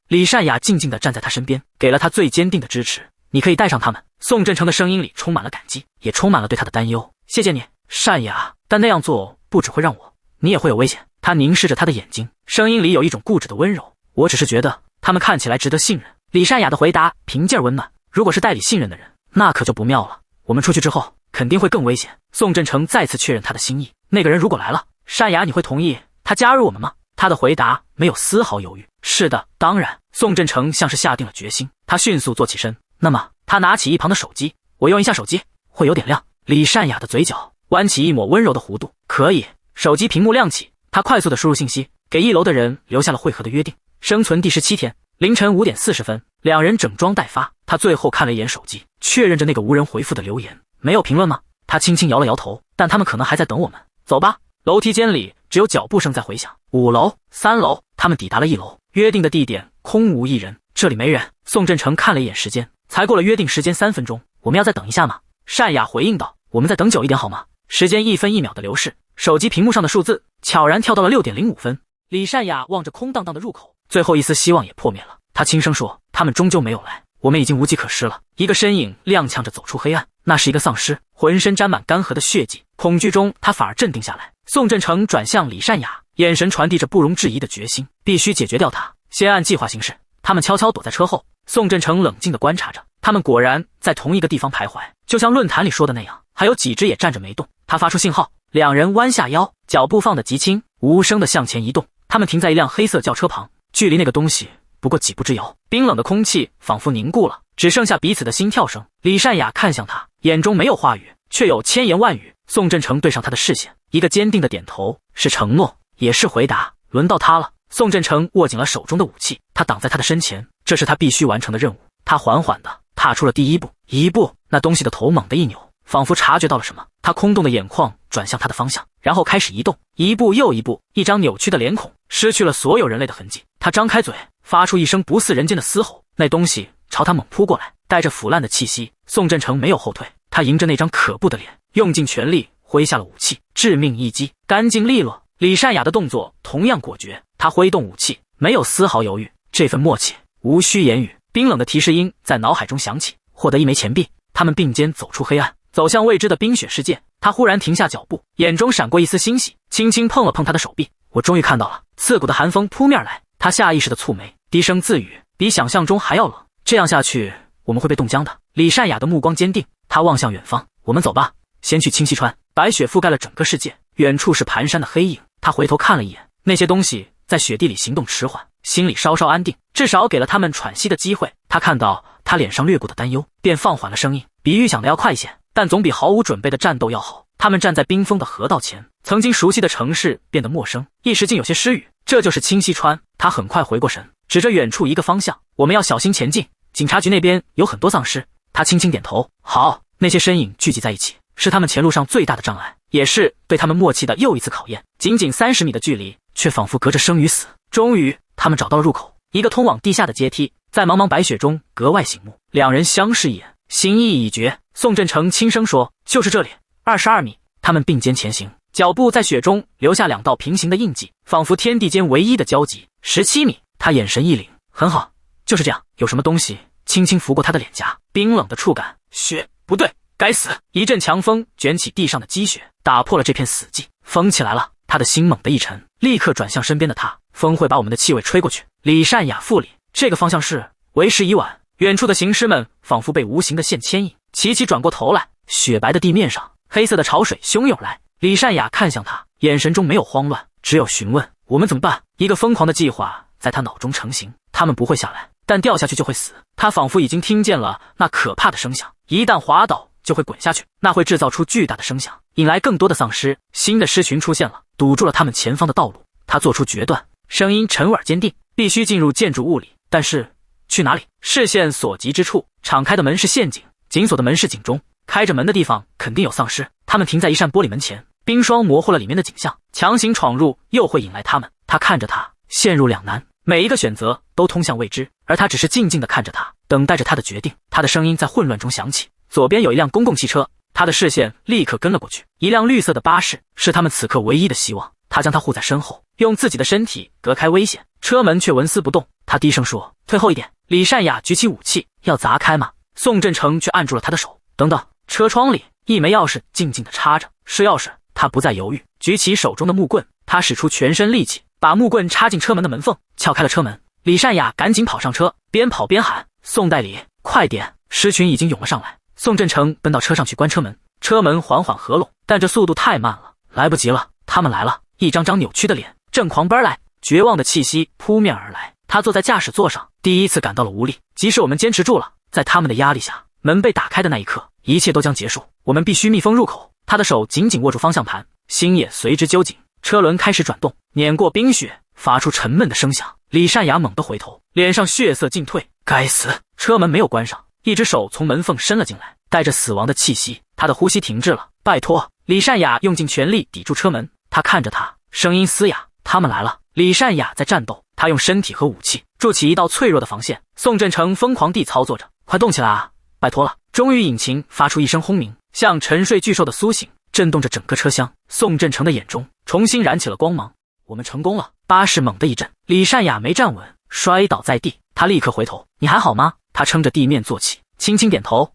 李善雅静静地站在他身边，给了他最坚定的支持。你可以带上他们，宋振成的声音里充满了感激，也充满了对他的担忧。谢谢你，单雅，但那样做不只会让你也会有危险。他凝视着他的眼睛，声音里有一种固执的温柔。我只是觉得他们看起来值得信任。李善雅的回答平静而温暖。如果是代理信任的人，那可就不妙了。我们出去之后肯定会更危险。宋振成再次确认他的心意。那个人如果来了，善雅，你会同意他加入我们吗？他的回答没有丝毫犹豫。是的，当然。宋振成像是下定了决心，他迅速坐起身。那么，他拿起一旁的手机，我用一下手机，会有点亮。李善雅的嘴角弯起一抹温柔的弧度。可以。手机屏幕亮起，他快速的输入信息，给1楼的人留下了会合的约定。生存第17天，凌晨5点40分，两人整装待发。他最后看了一眼手机，确认着那个无人回复的留言。没有评论吗？他轻轻摇了摇头，但他们可能还在等我们。走吧。楼梯间里只有脚步声在回响。5楼、3楼，他们抵达了1楼。约定的地点空无一人，这里没人。宋振成看了一眼时间，才过了约定时间3分钟。我们要再等一下吗？单雅回应道。我们再等久一点好吗？时间1分1秒的流逝，手机屏幕上的数字悄然跳到了6点05分。李善雅望着空荡荡的入口，最后一丝希望也破灭了。他轻声说：他们终究没有来，我们已经无计可施了。一个身影踉跄着走出黑暗，那是一个丧尸，浑身沾满干涸的血迹。恐惧中他反而镇定下来。宋振成转向李善雅，眼神传递着不容置疑的决心，必须解决掉他，先按计划行事。他们悄悄躲在车后，宋振成冷静地观察着，他们果然在同一个地方徘徊，就像论坛里说的那样，还有几只也站着没动。他发出信号，两人弯下腰，脚步放得极轻，无声地向前移动。他们停在一辆黑色轿车旁，距离那个东西不过几步之遥。冰冷的空气仿佛凝固了，只剩下彼此的心跳声。李善雅看向他，眼中没有话语，却有千言万语。宋振成对上他的视线，一个坚定的点头，是承诺，也是回答。轮到他了。宋振成握紧了手中的武器，他挡在他的身前，这是他必须完成的任务。他缓缓地踏出了第一步，那东西的头猛地一扭，仿佛察觉到了什么，他空洞的眼眶转向他的方向，然后开始移动，一步又一步，一张扭曲的脸孔失去了所有人类的痕迹。他张开嘴，发出一声不似人间的嘶吼，那东西朝他猛扑过来，带着腐烂的气息。宋振成没有后退，他迎着那张可怖的脸，用尽全力挥下了武器，致命一击，干净利落。李善雅的动作同样果决，他挥动武器，没有丝毫犹豫，这份默契无需言语。冰冷的提示音在脑海中响起，获得1枚钱币。他们并肩走出黑暗，走向未知的冰雪世界。他忽然停下脚步，眼中闪过一丝欣喜，轻轻碰了碰他的手臂。我终于看到了。刺骨的寒风扑面来，他下意识的蹙眉，低声自语，比想象中还要冷。这样下去我们会被冻僵的。李善雅的目光坚定，他望向远方。我们走吧，先去清溪川。白雪覆盖了整个世界，远处是盘山的黑影。他回头看了一眼，那些东西在雪地里行动迟缓，心里稍稍安定，至少给了他们喘息的机会。他看到他脸上掠过的担忧，便放缓了声音，比预想的要快一些，但总比毫无准备的战斗要好。他们站在冰封的河道前，曾经熟悉的城市变得陌生，一时竟有些失语。这就是清溪川。他很快回过神，指着远处一个方向，我们要小心前进，警察局那边有很多丧尸。他轻轻点头，好。那些身影聚集在一起，是他们前路上最大的障碍，也是对他们默契的又一次考验。仅仅30米的距离，却仿佛隔着生与死。终于，他们找到了入口，一个通往地下的阶梯，在茫茫白雪中格外醒目。两人相视一眼，心意已决。宋振成轻声说：就是这里。22米。他们并肩前行，脚步在雪中留下2道平行的印记，仿佛天地间唯一的交集。17米。他眼神一凛，很好，就是这样。有什么东西轻轻拂过他的脸颊，冰冷的触感。雪，不对，该死！一阵强风卷起地上的积雪，打破了这片死寂。风起来了。他的心猛地一沉，立刻转向身边的他。风会把我们的气味吹过去。李善雅腹里，这个方向是。为时已晚，远处的行尸们仿佛被无形的线牵引，齐齐转过头来。雪白的地面上，黑色的潮水汹涌来。李善雅看向他，眼神中没有慌乱，只有询问。我们怎么办？一个疯狂的计划在他脑中成型。他们不会下来，但掉下去就会死。他仿佛已经听见了那可怕的声响，一旦滑倒就会滚下去，那会制造出巨大的声响，引来更多的丧尸。新的狮群出现了，堵住了他们前方的道路。他做出决断，声音沉稳而坚定，必须进入建筑物里，但是去哪里？视线所及之处，敞开的门是陷阱，紧锁的门是警钟。开着门的地方肯定有丧尸。他们停在一扇玻璃门前，冰霜模糊了里面的景象，强行闯入又会引来他们。他看着他，陷入两难，每一个选择都通向未知，而他只是静静地看着他，等待着他的决定。他的声音在混乱中响起，左边有一辆公共汽车。他的视线立刻跟了过去，一辆绿色的巴士，是他们此刻唯一的希望。他将他护在身后，用自己的身体隔开危险，车门却纹丝不动。他低声说：退后一点。李善雅举起武器，要砸开吗？宋振成却按住了他的手。等等，车窗里一枚钥匙静静地插着，是钥匙。他不再犹豫，举起手中的木棍，他使出全身力气，把木棍插进车门的门缝，撬开了车门。李善雅赶紧跑上车，边跑边喊：“宋代理，快点！”狮群已经涌了上来。宋振成奔到车上去关车门，车门缓缓合拢，但这速度太慢了，来不及了，他们来了！一张张扭曲的脸正狂奔来，绝望的气息扑面而来。他坐在驾驶座上，第一次感到了无力。即使我们坚持住了，在他们的压力下，门被打开的那一刻，一切都将结束。我们必须密封入口。他的手紧紧握住方向盘，心也随之揪紧。车轮开始转动，碾过冰雪，发出沉闷的声响。李善雅猛地回头，脸上血色尽退。该死！车门没有关上，一只手从门缝伸了进来，带着死亡的气息。他的呼吸停滞了。拜托！李善雅用尽全力抵住车门。他看着他，声音嘶哑：“他们来了！”李善雅在战斗，他用身体和武器筑起一道脆弱的防线。宋振成疯狂地操作着：“快动起来啊！拜托了！”终于，引擎发出一声轰鸣，像沉睡巨兽的苏醒，震动着整个车厢。宋振成的眼中重新燃起了光芒。我们成功了！巴士猛地一震，李善雅没站稳，摔倒在地。他立刻回头：“你还好吗？”他撑着地面坐起，轻轻点头：“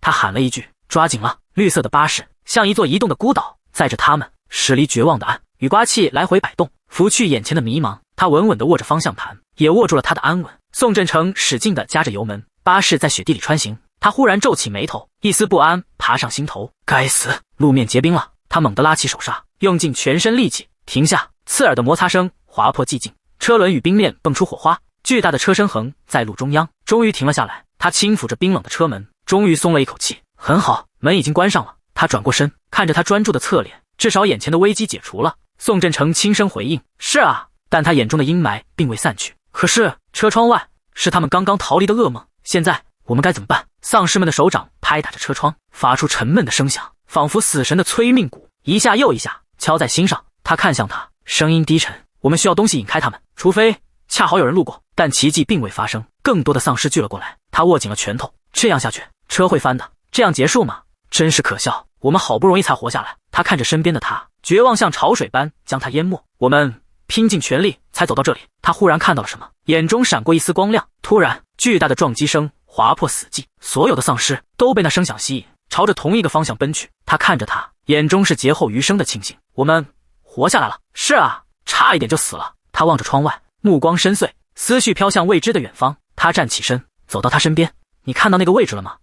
他喊了一句：“抓紧了！”绿色的巴士像一座移动的孤岛，载着他们驶离绝望的岸。雨刮器来回摆动，拂去眼前的迷茫。他稳稳地握着方向盘，也握住了他的安稳。宋振成使劲地夹着油门，巴士在雪地里穿行。他忽然皱起眉头，一丝不安爬上心头。该死，路面结冰了！他猛地拉起手刹，用尽全身力气停下。刺耳的摩擦声划破寂静，车轮与冰面蹦出火花。巨大的车身横在路中央，终于停了下来。他轻抚着冰冷的车门，终于松了一口气。很好，门已经关上了。他转过身，看着他专注的侧脸，至少眼前的危机解除了。宋振成轻声回应：“是啊。”但他眼中的阴霾并未散去。可是车窗外是他们刚刚逃离的噩梦，现在我们该怎么办？丧尸们的手掌拍打着车窗，发出沉闷的声响，仿佛死神的催命鼓，一下又一下敲在心上。他看向他，声音低沉：“我们需要东西引开他们，除非恰好有人路过。”但奇迹并未发生，更多的丧尸聚了过来。他握紧了拳头，这样下去车会翻的。这样结束吗？真是可笑！我们好不容易才活下来。他看着身边的他，绝望像潮水般将他淹没。我们拼尽全力才走到这里。他忽然看到了什么，眼中闪过一丝光亮。突然，巨大的撞击声划破死寂，所有的丧尸都被那声响吸引，朝着同一个方向奔去。他看着他，眼中是劫后余生的庆幸。我们活下来了。是啊，差一点就死了。他望着窗外，目光深邃，思绪飘向未知的远方。他站起身，走到他身边：“你看到那个位置了吗？”“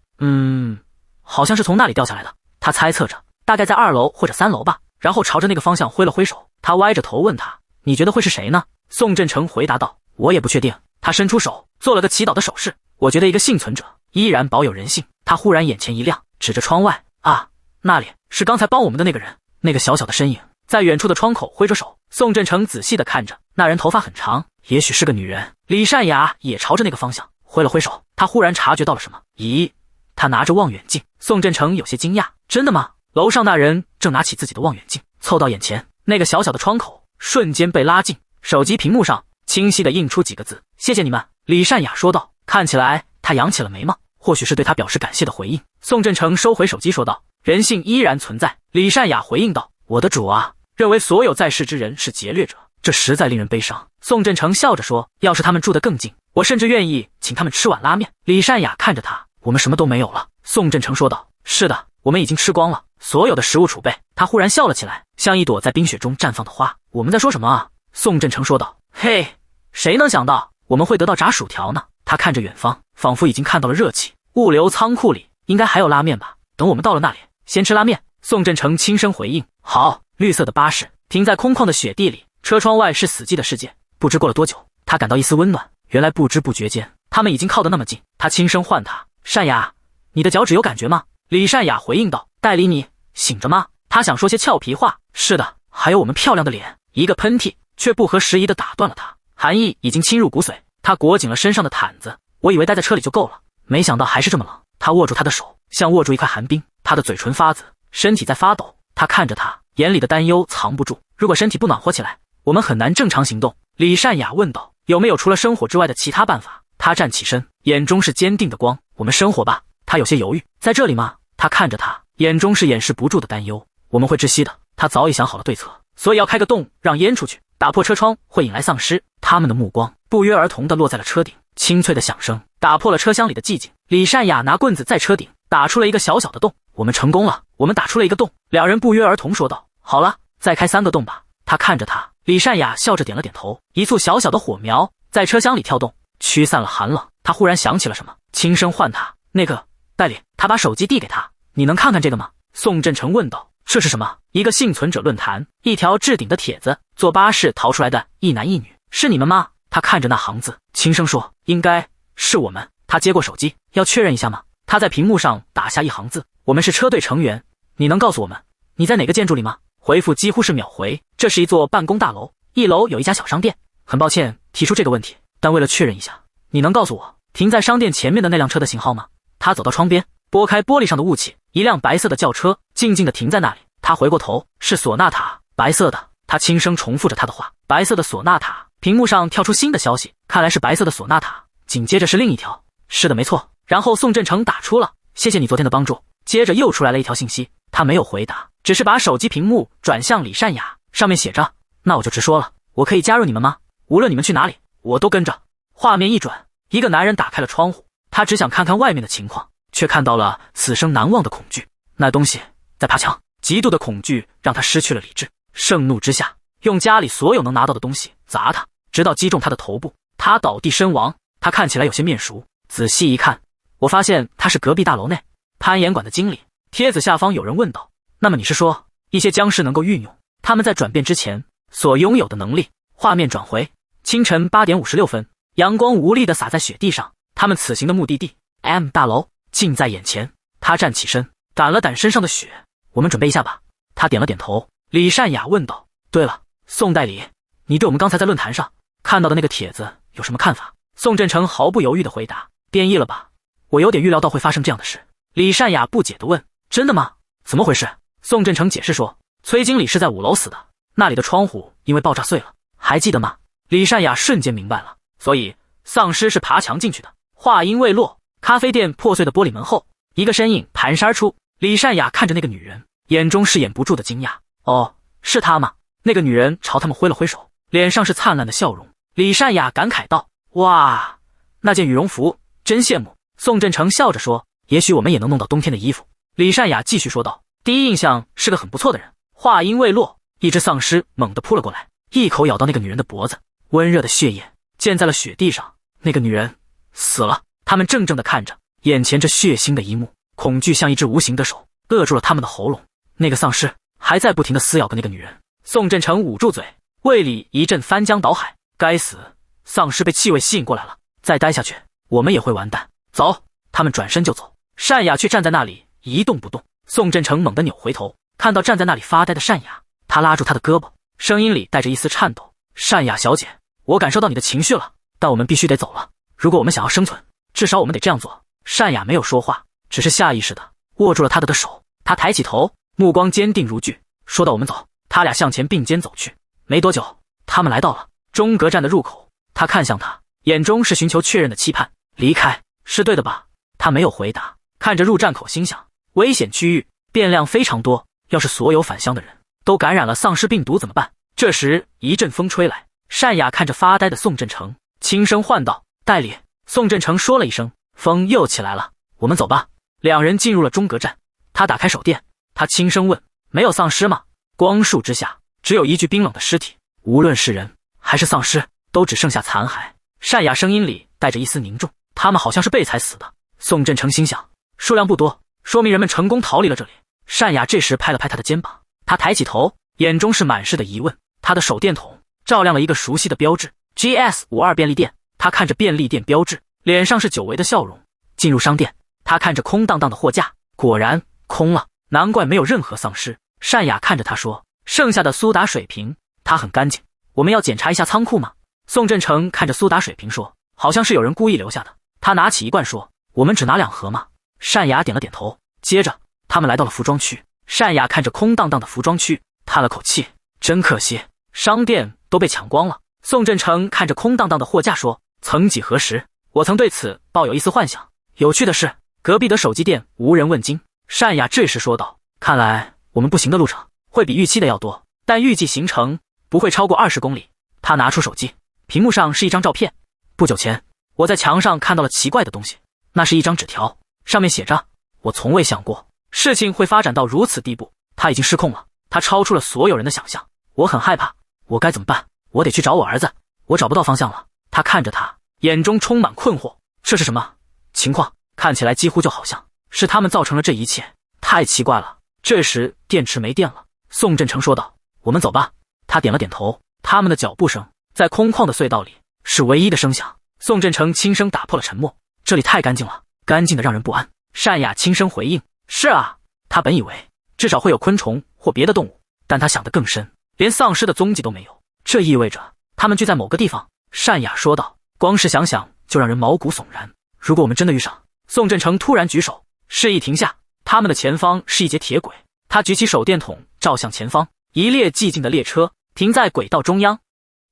好像是从那里掉下来的。”他猜测着，大概在2楼或者3楼吧。然后朝着那个方向挥了挥手。他歪着头问他：“你觉得会是谁呢？”宋振成回答道：“我也不确定。”他伸出手，做了个祈祷的手势。我觉得一个幸存者依然保有人性。他忽然眼前一亮，指着窗外：“啊，那里是刚才帮我们的那个人。”那个小小的身影在远处的窗口挥着手。宋振成仔细地看着，那人头发很长，也许是个女人。李善雅也朝着那个方向挥了挥手。他忽然察觉到了什么。咦，他拿着望远镜。宋振成有些惊讶：“真的吗？”楼上那人正拿起自己的望远镜，凑到眼前。那个小小的窗口瞬间被拉近，手机屏幕上清晰地映出几个字：“谢谢你们。”李善雅说道。看起来他扬起了眉毛，或许是对他表示感谢的回应。宋振成收回手机说道：“人性依然存在。”李善雅回应道：“我的主啊，认为所有在世之人是劫掠者，这实在令人悲伤。”宋振成笑着说：“要是他们住得更近，我甚至愿意请他们吃碗拉面。”李善雅看着他：“我们什么都没有了。”宋振成说道：“是的，我们已经吃光了所有的食物储备。”他忽然笑了起来，像一朵在冰雪中绽放的花。“我们在说什么啊？”宋振成说道。“嘿，谁能想到我们会得到炸薯条呢？”他看着远方，仿佛已经看到了热气。物流仓库里应该还有拉面吧？等我们到了那里，先吃拉面。宋振成轻声回应：“好。”绿色的巴士停在空旷的雪地里，车窗外是死寂的世界。不知过了多久，他感到一丝温暖。原来不知不觉间，他们已经靠得那么近。他轻声唤他：“善雅，你的脚趾有感觉吗？”李善雅回应道：“代理，你醒着吗？”他想说些俏皮话。是的，还有我们漂亮的脸。一个喷嚏却不合时宜地打断了他，寒意已经侵入骨髓。他裹紧了身上的毯子。我以为待在车里就够了，没想到还是这么冷。他握住他的手，像握住一块寒冰。他的嘴唇发紫，身体在发抖。他看着他，眼里的担忧藏不住。如果身体不暖和起来，我们很难正常行动。李善雅问道：“有没有除了生火之外的其他办法？”他站起身，眼中是坚定的光。“我们生火吧。”他有些犹豫。“在这里吗？”他看着他，眼中是掩饰不住的担忧。“我们会窒息的。”他早已想好了对策，所以要开个洞让烟出去，打破车窗会引来丧尸。他们的目光不约而同地落在了车顶。清脆的响声打破了车厢里的寂静。李善雅拿棍子在车顶打出了一个小小的洞。我们成功了，我们打出了一个洞。两人不约而同说道。好了，再开3个洞吧。他看着他，李善雅笑着点了点头。一簇小小的火苗在车厢里跳动，驱散了寒冷。他忽然想起了什么，轻声唤他：那个代理。他把手机递给他，你能看看这个吗？宋振成问道。这是什么？一个幸存者论坛，一条置顶的帖子，坐巴士逃出来的一男一女。是你们吗？他看着那行字，轻声说：应该是我们。他接过手机，要确认一下吗？他在屏幕上打下一行字：我们是车队成员，你能告诉我们你在哪个建筑里吗？回复几乎是秒回。这是一座办公大楼，1楼有一家小商店。很抱歉提出这个问题，但为了确认一下，你能告诉我停在商店前面的那辆车的型号吗？他走到窗边，拨开玻璃上的雾气，一辆白色的轿车静静地停在那里。他回过头，是索纳塔，白色的。他轻声重复着他的话：白色的索纳塔。屏幕上跳出新的消息，看来是白色的索纳塔。紧接着是另一条，是的，没错。然后宋振成打出了谢谢你昨天的帮助。接着又出来了一条信息，他没有回答，只是把手机屏幕转向李善雅，上面写着：那我就直说了，我可以加入你们吗？无论你们去哪里，我都跟着。画面一转，一个男人打开了窗户，他只想看看外面的情况，却看到了此生难忘的恐惧。那东西在爬墙，极度的恐惧让他失去了理智，盛怒之下用家里所有能拿到的东西砸他，直到击中他的头部，他倒地身亡。他看起来有些面熟，仔细一看，我发现他是隔壁大楼内攀岩馆的经理。帖子下方有人问道：那么你是说一些僵尸能够运用他们在转变之前所拥有的能力？画面转回清晨8点56分，阳光无力地洒在雪地上，他们此行的目的地 M 大楼近在眼前。他站起身，掸了掸身上的雪。我们准备一下吧。他点了点头。李善雅问道：对了，宋代理，你对我们刚才在论坛上看到的那个帖子有什么看法？宋振成毫不犹豫地回答：变异了吧，我有点预料到会发生这样的事。李善雅不解地问：真的吗？怎么回事？宋振成解释说：崔经理是在5楼死的，那里的窗户因为爆炸碎了，还记得吗？李善雅瞬间明白了，所以丧尸是爬墙进去的。话音未落，咖啡店破碎的玻璃门后，一个身影蹒跚而出。李善雅看着那个女人，眼中是掩不住的惊讶。哦，是她吗？那个女人朝他们挥了挥手，脸上是灿烂的笑容。李善雅感慨道：哇，那件羽绒服真羡慕。宋振成笑着说：也许我们也能弄到冬天的衣服。李善雅继续说道：第一印象是个很不错的人。话音未落，一只丧尸猛地扑了过来，一口咬到那个女人的脖子，温热的血液溅在了雪地上。那个女人死了。他们怔怔地看着眼前这血腥的一幕，恐惧像一只无形的手扼住了他们的喉咙。那个丧尸还在不停地撕咬着那个女人。宋振成捂住嘴，胃里一阵翻江倒海。该死，丧尸被气味吸引过来了，再待下去我们也会完蛋。走。他们转身就走，善雅却站在那里一动不动。宋振成猛地扭回头，看到站在那里发呆的善雅，他拉住她的胳膊，声音里带着一丝颤抖：善雅小姐，我感受到你的情绪了，但我们必须得走了。如果我们想要生存，至少我们得这样做。善雅没有说话，只是下意识地握住了他的手。他抬起头，目光坚定如炬，说道：我们走。他俩向前并肩走去。没多久，他们来到了中隔站的入口。他看向他，眼中是寻求确认的期盼。离开是对的吧？他没有回答，看着入站口心想：危险区域变量非常多，要是所有返乡的人都感染了丧尸病毒怎么办？这时一阵风吹来，善雅看着发呆的宋振成，轻声唤道：代理。宋振成说了一声，风又起来了，我们走吧。两人进入了中隔站，他打开手电，他轻声问：没有丧尸吗？光束之下只有一具冰冷的尸体，无论是人还是丧尸都只剩下残骸。善雅声音里带着一丝凝重：他们好像是被踩死的。宋振成心想，数量不多，说明人们成功逃离了这里。善雅这时拍了拍他的肩膀，他抬起头，眼中是满是的疑问。他的手电筒照亮了一个熟悉的标志 GS52 便利店。他看着便利店标志，脸上是久违的笑容。进入商店，他看着空荡荡的货架，果然空了，难怪没有任何丧尸。善雅看着他说：剩下的苏打水瓶它很干净，我们要检查一下仓库吗？宋振成看着苏打水瓶说：好像是有人故意留下的。他拿起一罐说：我们只拿2盒吗？善雅点了点头。接着他们来到了服装区。善雅看着空荡荡的服装区，叹了口气：真可惜，商店都被抢光了。宋振成看着空荡荡的货架说：曾几何时，我曾对此抱有一丝幻想。有趣的是，隔壁的手机店无人问津。善雅这时说道：看来我们步行的路程会比预期的要多，但预计行程不会超过20公里。他拿出手机，屏幕上是一张照片。不久前我在墙上看到了奇怪的东西，那是一张纸条，上面写着：我从未想过事情会发展到如此地步，他已经失控了，他超出了所有人的想象。我很害怕，我该怎么办？我得去找我儿子，我找不到方向了。他看着他，眼中充满困惑。这是什么情况？看起来几乎就好像是他们造成了这一切，太奇怪了。这时电池没电了，宋振成说道：我们走吧。他点了点头。他们的脚步声在空旷的隧道里是唯一的声响。宋振成轻声打破了沉默：这里太干净了，干净的让人不安。单雅轻声回应：是啊。他本以为至少会有昆虫或别的动物，但他想得更深，连丧尸的踪迹都没有。这意味着他们聚在某个地方。单雅说道：光是想想就让人毛骨悚然。如果我们真的遇上……宋振成突然举手示意停下。他们的前方是一节铁轨，他举起手电筒照向前方，一列寂静的列车停在轨道中央，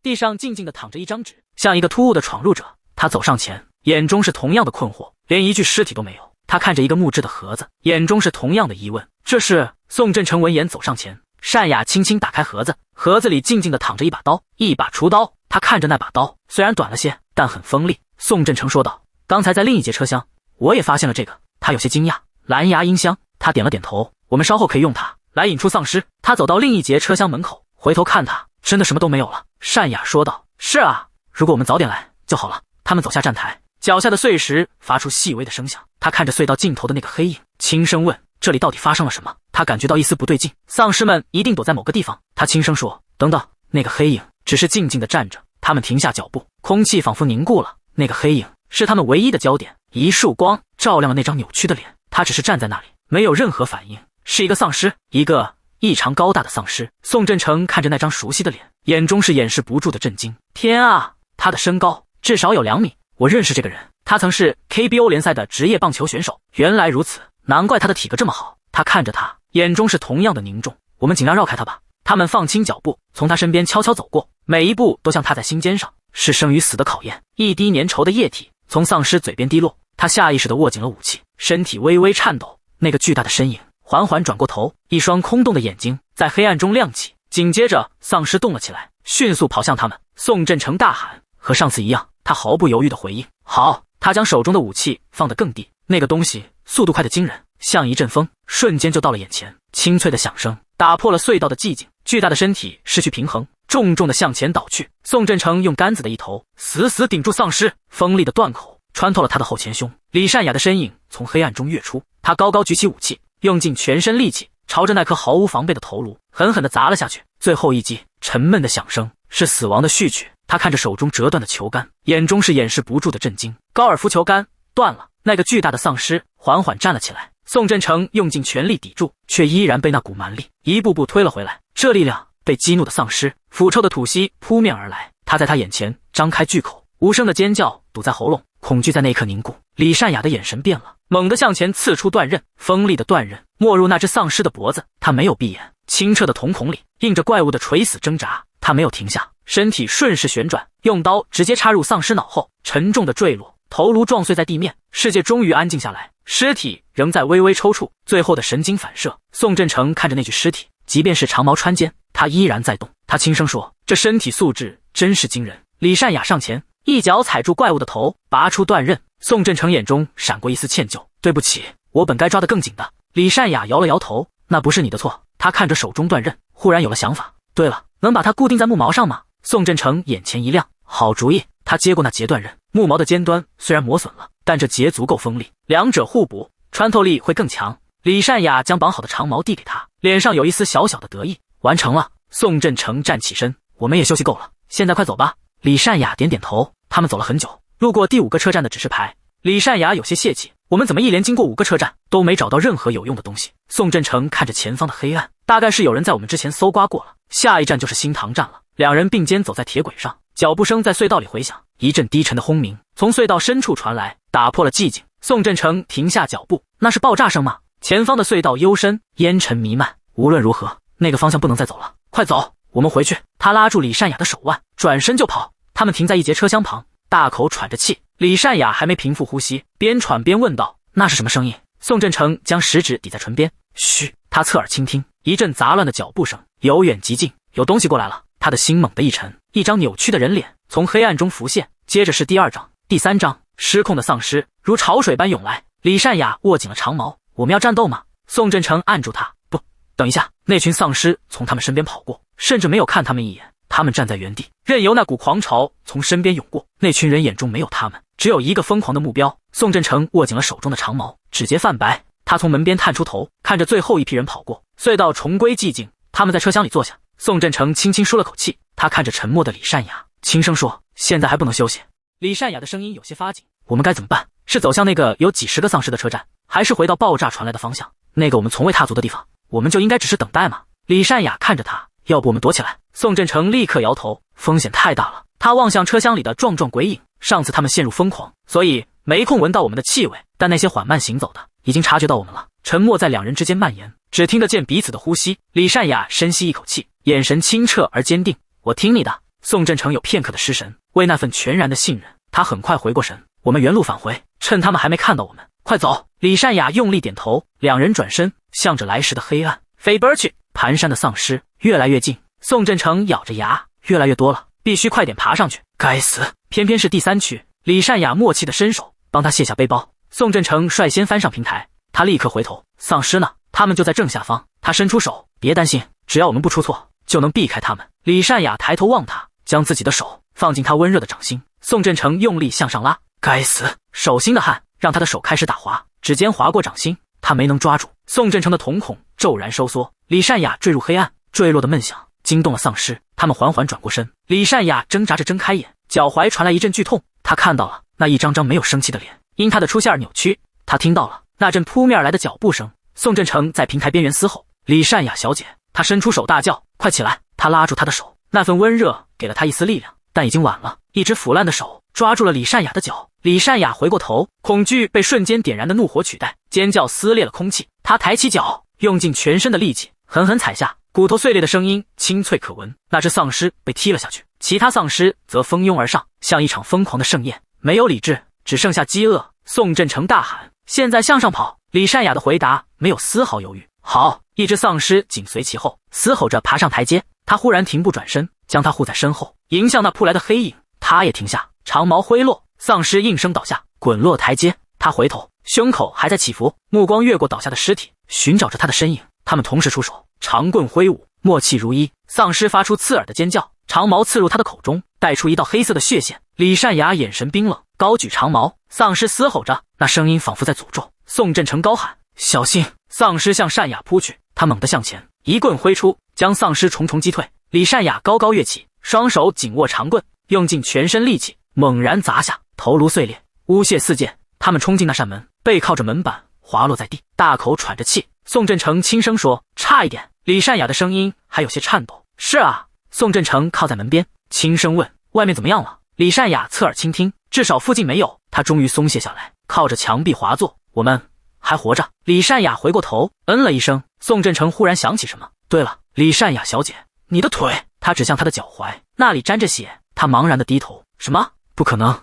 地上静静地躺着一张纸，像一个突兀的闯入者。他走上前，眼中是同样的困惑，连一具尸体都没有。他看着一个木质的盒子，眼中是同样的疑问。这是……宋振成闻言走上前，单雅轻轻打开盒子，盒子里静静地躺着一把刀，一把厨刀。他看着那把刀，虽然短了些，但很锋利。宋振成说道：刚才在另一节车厢，我也发现了这个。他有些惊讶。蓝牙音箱。他点了点头。我们稍后可以用它来引出丧尸。他走到另一节车厢门口，回头看他，真的什么都没有了。单雅说道：是啊，如果我们早点来就好了。他们走下站台，脚下的碎石发出细微的声响。他看着隧道尽头的那个黑影，轻声问：这里到底发生了什么？他感觉到一丝不对劲，丧尸们一定躲在某个地方。他轻声说：等等。那个黑影只是静静地站着。他们停下脚步，空气仿佛凝固了。那个黑影是他们唯一的焦点，一束光照亮了那张扭曲的脸。他只是站在那里，没有任何反应。是一个丧尸，一个异常高大的丧尸。宋振成看着那张熟悉的脸，眼中是掩饰不住的震惊。天啊，他的身高至少有2米，我认识这个人，他曾是 KBO 联赛的职业棒球选手。原来如此，难怪他的体格这么好。他看着他，眼中是同样的凝重。我们尽量绕开他吧。他们放轻脚步，从他身边悄悄走过，每一步都像踏在心尖上，是生与死的考验。一滴粘稠的液体从丧尸嘴边滴落，他下意识地握紧了武器，身体微微颤抖。那个巨大的身影缓缓转过头，一双空洞的眼睛在黑暗中亮起。紧接着，丧尸动了起来，迅速跑向他们。宋振成大喊：和上次一样。他毫不犹豫地回应：好。他将手中的武器放得更低，那个东西速度快得惊人，像一阵风，瞬间就到了眼前。清脆的响声打破了隧道的寂静，巨大的身体失去平衡，重重地向前倒去。宋振成用杆子的一头死死顶住丧尸，锋利的断口穿透了他的后前胸。李善雅的身影从黑暗中跃出，他高高举起武器，用尽全身力气朝着那颗毫无防备的头颅狠狠地砸了下去。最后一击，沉闷的响声是死亡的序曲。他看着手中折断的球杆，眼中是掩饰不住的震惊。高尔夫球杆断了，那个巨大的丧尸缓缓站了起来。宋振成用尽全力抵住，却依然被那股蛮力一步步推了回来。这力量被激怒的丧尸，腐臭的吐息扑面而来。他在他眼前张开巨口，无声的尖叫堵在喉咙，恐惧在那一刻凝固。李善雅的眼神变了，猛地向前刺出断刃，锋利的断刃没入那只丧尸的脖子。他没有闭眼，清澈的瞳孔里映着怪物的垂死挣扎。他没有停下，身体顺势旋转，用刀直接插入丧尸脑后，沉重的坠落，头颅撞碎在地面。世界终于安静下来，尸体仍在微微抽搐，最后的神经反射。宋振成看着那具尸体，即便是长矛穿肩，他依然在动。他轻声说：这身体素质真是惊人。李善雅上前一脚踩住怪物的头，拔出断刃。宋振成眼中闪过一丝歉疚：对不起，我本该抓得更紧的。李善雅摇了摇头：那不是你的错。他看着手中断刃，忽然有了想法。对了，能把它固定在木矛上吗？宋振成眼前一亮，好主意。他接过那截断刃，木矛的尖端虽然磨损了，但这截足够锋利，两者互补，穿透力会更强。李善雅将绑好的长矛递给他，脸上有一丝小小的得意。完成了。宋振成站起身：我们也休息够了，现在快走吧。李善雅点点头。他们走了很久，路过第5个车站的指示牌。李善雅有些泄气：我们怎么一连经过5个车站都没找到任何有用的东西？宋振成看着前方的黑暗，大概是有人在我们之前搜刮过了。下一站就是新塘站了。两人并肩走在铁轨上，脚步声在隧道里回响，一阵低沉的轰鸣从隧道深处传来，打破了寂静。宋振成停下脚步：那是爆炸声吗？前方的隧道幽深，烟尘弥漫。无论如何，那个方向不能再走了，快走，我们回去。他拉住李善雅的手腕，转身就跑。他们停在一节车厢旁，大口喘着气。李善雅还没平复呼吸，边喘边问道：那是什么声音？宋振成将食指抵在唇边：嘘。他侧耳倾听，一阵杂乱的脚步声由远及近，有东西过来了。他的心猛地一沉，一张扭曲的人脸从黑暗中浮现，接着是第2张，第3章，失控的丧尸如潮水般涌来。李善雅握紧了长矛，我们要战斗吗？宋振成按住他，不，等一下。那群丧尸从他们身边跑过，甚至没有看他们一眼，他们站在原地，任由那股狂潮从身边涌过。那群人眼中没有他们，只有一个疯狂的目标。宋振成握紧了手中的长矛，指节泛白。他从门边探出头，看着最后一批人跑过，隧道重归寂静。他们在车厢里坐下，宋振成轻轻舒了口气，他看着沉默的李善雅，轻声说：“现在还不能休息。”李善雅的声音有些发紧：“我们该怎么办？是走向那个有几十个丧尸的车站，还是回到爆炸传来的方向，那个我们从未踏足的地方？我们就应该只是等待吗？”李善雅看着他：“要不我们躲起来？”宋振成立刻摇头：“风险太大了。”他望向车厢里的壮壮鬼影，上次他们陷入疯狂，所以没空闻到我们的气味，但那些缓慢行走的已经察觉到我们了。沉默在两人之间蔓延，只听得见彼此的呼吸。李善雅深吸一口气，眼神清澈而坚定：“我听你的。”宋振成有片刻的失神，为那份全然的信任，他很快回过神：“我们原路返回，趁他们还没看到我们，快走！”李善雅用力点头，两人转身，向着来时的黑暗飞奔去。蹒跚的丧尸越来越近，宋振成咬着牙，越来越多了，必须快点爬上去。该死，偏偏是第3区。李善雅默契的伸手帮他卸下背包，宋振成率先翻上平台，他立刻回头：“丧尸呢？他们就在正下方。”他伸出手：“别担心，只要我们不出错，就能避开他们。”李善雅抬头望他，将自己的手放进他温热的掌心。宋振成用力向上拉，该死，手心的汗让他的手开始打滑，指尖划过掌心，他没能抓住。宋振成的瞳孔骤然收缩，李善雅坠入黑暗，坠落的闷响惊动了丧尸，他们缓缓转过身。李善雅挣扎着睁开眼，脚踝传来一阵剧痛，他看到了那一张张没有生气的脸，因他的出现而扭曲。他听到了那阵扑面而来的脚步声。宋振成在平台边缘嘶吼：“李善雅小姐！”他伸出手大叫：“快起来！”他拉住他的手，那份温热给了他一丝力量，但已经晚了。一只腐烂的手抓住了李善雅的脚，李善雅回过头，恐惧被瞬间点燃的怒火取代，尖叫撕裂了空气。他抬起脚，用尽全身的力气狠狠踩下，骨头碎裂的声音清脆可闻。那只丧尸被踢了下去，其他丧尸则蜂拥而上，像一场疯狂的盛宴。没有理智，只剩下饥饿。宋振成大喊：“现在向上跑！”李善雅的回答没有丝毫犹豫。好，一只丧尸紧随其后，嘶吼着爬上台阶。他忽然停步转身，将他护在身后，迎向那扑来的黑影。他也停下，长矛挥落，丧尸应声倒下，滚落台阶。他回头，胸口还在起伏，目光越过倒下的尸体，寻找着他的身影。他们同时出手，长棍挥舞，默契如一。丧尸发出刺耳的尖叫，长矛刺入他的口中，带出一道黑色的血线。李善雅眼神冰冷，高举长矛。丧尸嘶吼着，那声音仿佛在诅咒。宋振成高喊：“小心！”丧尸向善雅扑去，他猛地向前，一棍挥出，将丧尸重重击退。李善雅高高跃起，双手紧握长棍，用尽全身力气猛然砸下，头颅碎裂，污血四溅。他们冲进那扇门，背靠着门板滑落在地，大口喘着气。宋振成轻声说：“差一点。”李善雅的声音还有些颤抖：“是啊。”宋振成靠在门边，轻声问：“外面怎么样了？”李善雅侧耳倾听，至少附近没有。他终于松懈下来，靠着墙壁滑坐：“我们还活着。”李善雅回过头，嗯了一声。宋振成忽然想起什么：“对了，李善雅小姐，你的腿。”他指向她的脚踝，那里沾着血。他茫然地低头：“什么？不可能，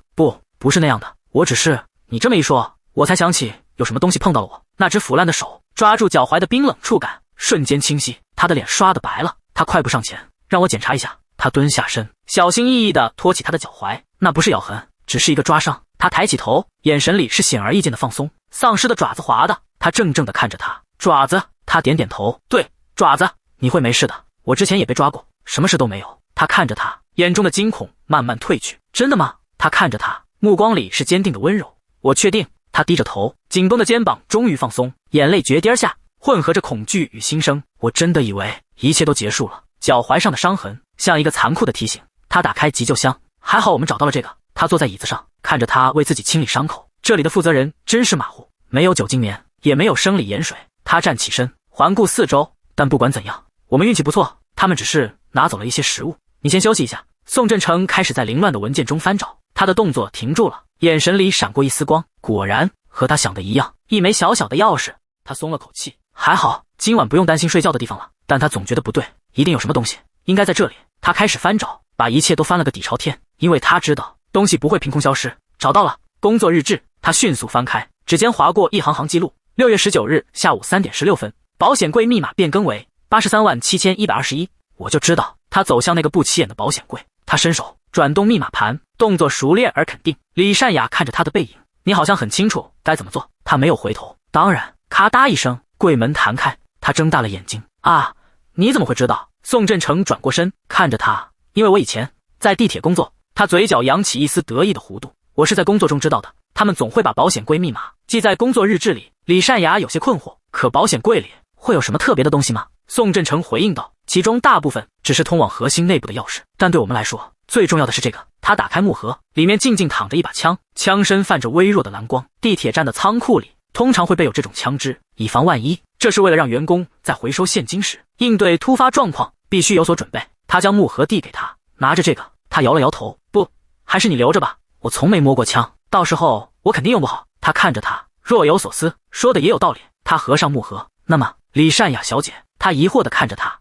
不是那样的。我只是……你这么一说，我才想起有什么东西碰到了我。”那只腐烂的手抓住脚踝的冰冷触感，瞬间清晰，他的脸刷得白了。他快步上前：“让我检查一下。”他蹲下身，小心翼翼地托起他的脚踝，那不是咬痕，只是一个抓伤。他抬起头，眼神里是显而易见的放松。丧尸的爪子划的，他怔怔地看着他。爪子，他点点头，对，爪子，你会没事的，我之前也被抓过，什么事都没有。他看着他，眼中的惊恐慢慢褪去。真的吗？他看着他，目光里是坚定的温柔。我确定。他低着头，紧绷的肩膀终于放松，眼泪决堤下，混合着恐惧与心声。我真的以为一切都结束了。脚踝上的伤痕像一个残酷的提醒。他打开急救箱，还好我们找到了这个。他坐在椅子上，看着他为自己清理伤口。这里的负责人真是马虎，没有酒精棉，也没有生理盐水。他站起身，环顾四周，但不管怎样，我们运气不错，他们只是拿走了一些食物。你先休息一下。宋振成开始在凌乱的文件中翻找，他的动作停住了，眼神里闪过一丝光。果然和他想的一样，一枚小小的钥匙。他松了口气，还好今晚不用担心睡觉的地方了。但他总觉得不对，一定有什么东西，应该在这里。他开始翻找，把一切都翻了个底朝天，因为他知道东西不会凭空消失。找到了工作日志，他迅速翻开，指尖划过一行行记录。6月19日下午3点16分，保险柜密码变更为837121。我就知道他走向那个不起眼的保险柜，他伸手转动密码盘，动作熟练而肯定。李善雅看着他的背影，你好像很清楚该怎么做。他没有回头。当然，咔嗒一声，柜门弹开，他睁大了眼睛。啊，你怎么会知道？宋振成转过身看着他，因为我以前在地铁工作。他嘴角扬起一丝得意的弧度。我是在工作中知道的，他们总会把保险柜密码记在工作日志里。李善雅有些困惑，可保险柜里会有什么特别的东西吗？宋振成回应道，其中大部分只是通往核心内部的钥匙，但对我们来说，最重要的是这个。他打开木盒，里面静静躺着一把枪，枪身泛着微弱的蓝光。地铁站的仓库里通常会备有这种枪支，以防万一。这是为了让员工在回收现金时应对突发状况必须有所准备。他将木盒递给他，拿着这个。他摇了摇头，不，还是你留着吧，我从没摸过枪，到时候我肯定用不好。他看着他，若有所思，说的也有道理。他合上木盒，那么李善雅小姐，他疑惑地看着他，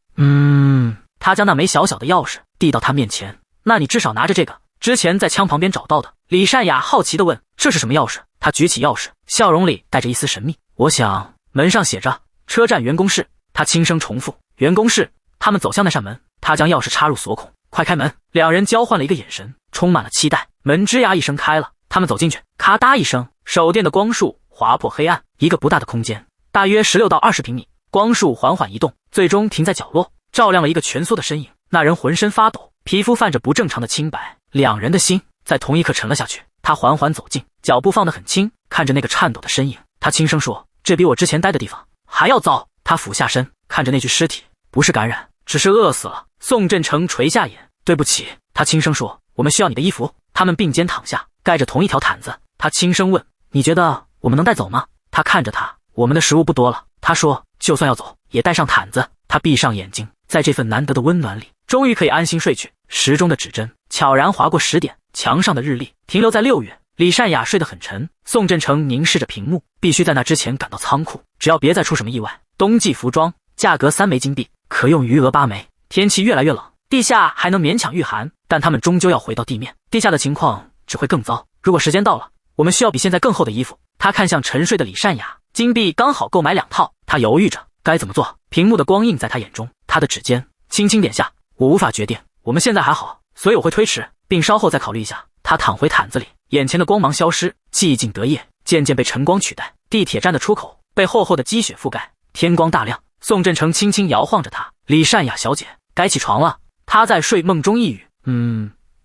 他将那枚小小的钥匙递到他面前，那你至少拿着这个，之前在枪旁边找到的。李善雅好奇地问，这是什么钥匙？他举起钥匙，笑容里带着一丝神秘。我想门上写着车站员工室。他轻声重复，员工室。他们走向那扇门，他将钥匙插入锁孔，快开门。两人交换了一个眼神，充满了期待。门吱呀一声开了，他们走进去，咔嗒一声，手电的光束划破黑暗。一个不大的空间，大约16到20平米，光束缓缓移动，最终停在角落，照亮了一个蜷缩的身影。那人浑身发抖，皮肤泛着不正常的青白。两人的心在同一刻沉了下去。他缓缓走近，脚步放得很轻，看着那个颤抖的身影，他轻声说，这比我之前待的地方还要糟。他俯下身看着那具尸体，不是感染，只是饿死了。宋振成垂下眼，对不起。他轻声说，我们需要你的衣服。他们并肩躺下，盖着同一条毯子。他轻声问，你觉得我们能带走吗？他看着他，我们的食物不多了。他说，就算要走也带上毯子。他闭上眼睛，在这份难得的温暖里，终于可以安心睡去。时钟的指针悄然划过10点，墙上的日历停留在6月。李善雅睡得很沉，宋振成凝视着屏幕，必须在那之前赶到仓库，只要别再出什么意外。冬季服装价格3枚金币，可用余额8枚。天气越来越冷，地下还能勉强御寒，但他们终究要回到地面，地下的情况只会更糟。如果时间到了，我们需要比现在更厚的衣服。他看向沉睡的李善雅，金币刚好购买2套。他犹豫着该怎么做，屏幕的光映在他眼中，他的指尖轻轻点下，我无法决定，我们现在还好，所以我会推迟，并稍后再考虑一下。他躺回毯子里，眼前的光芒消失，寂静得夜渐渐被晨光取代。地铁站的出口被厚厚的积雪覆盖，天光大亮。宋振成轻轻摇晃着他，李善雅小姐，该起床了。他在睡梦中一语，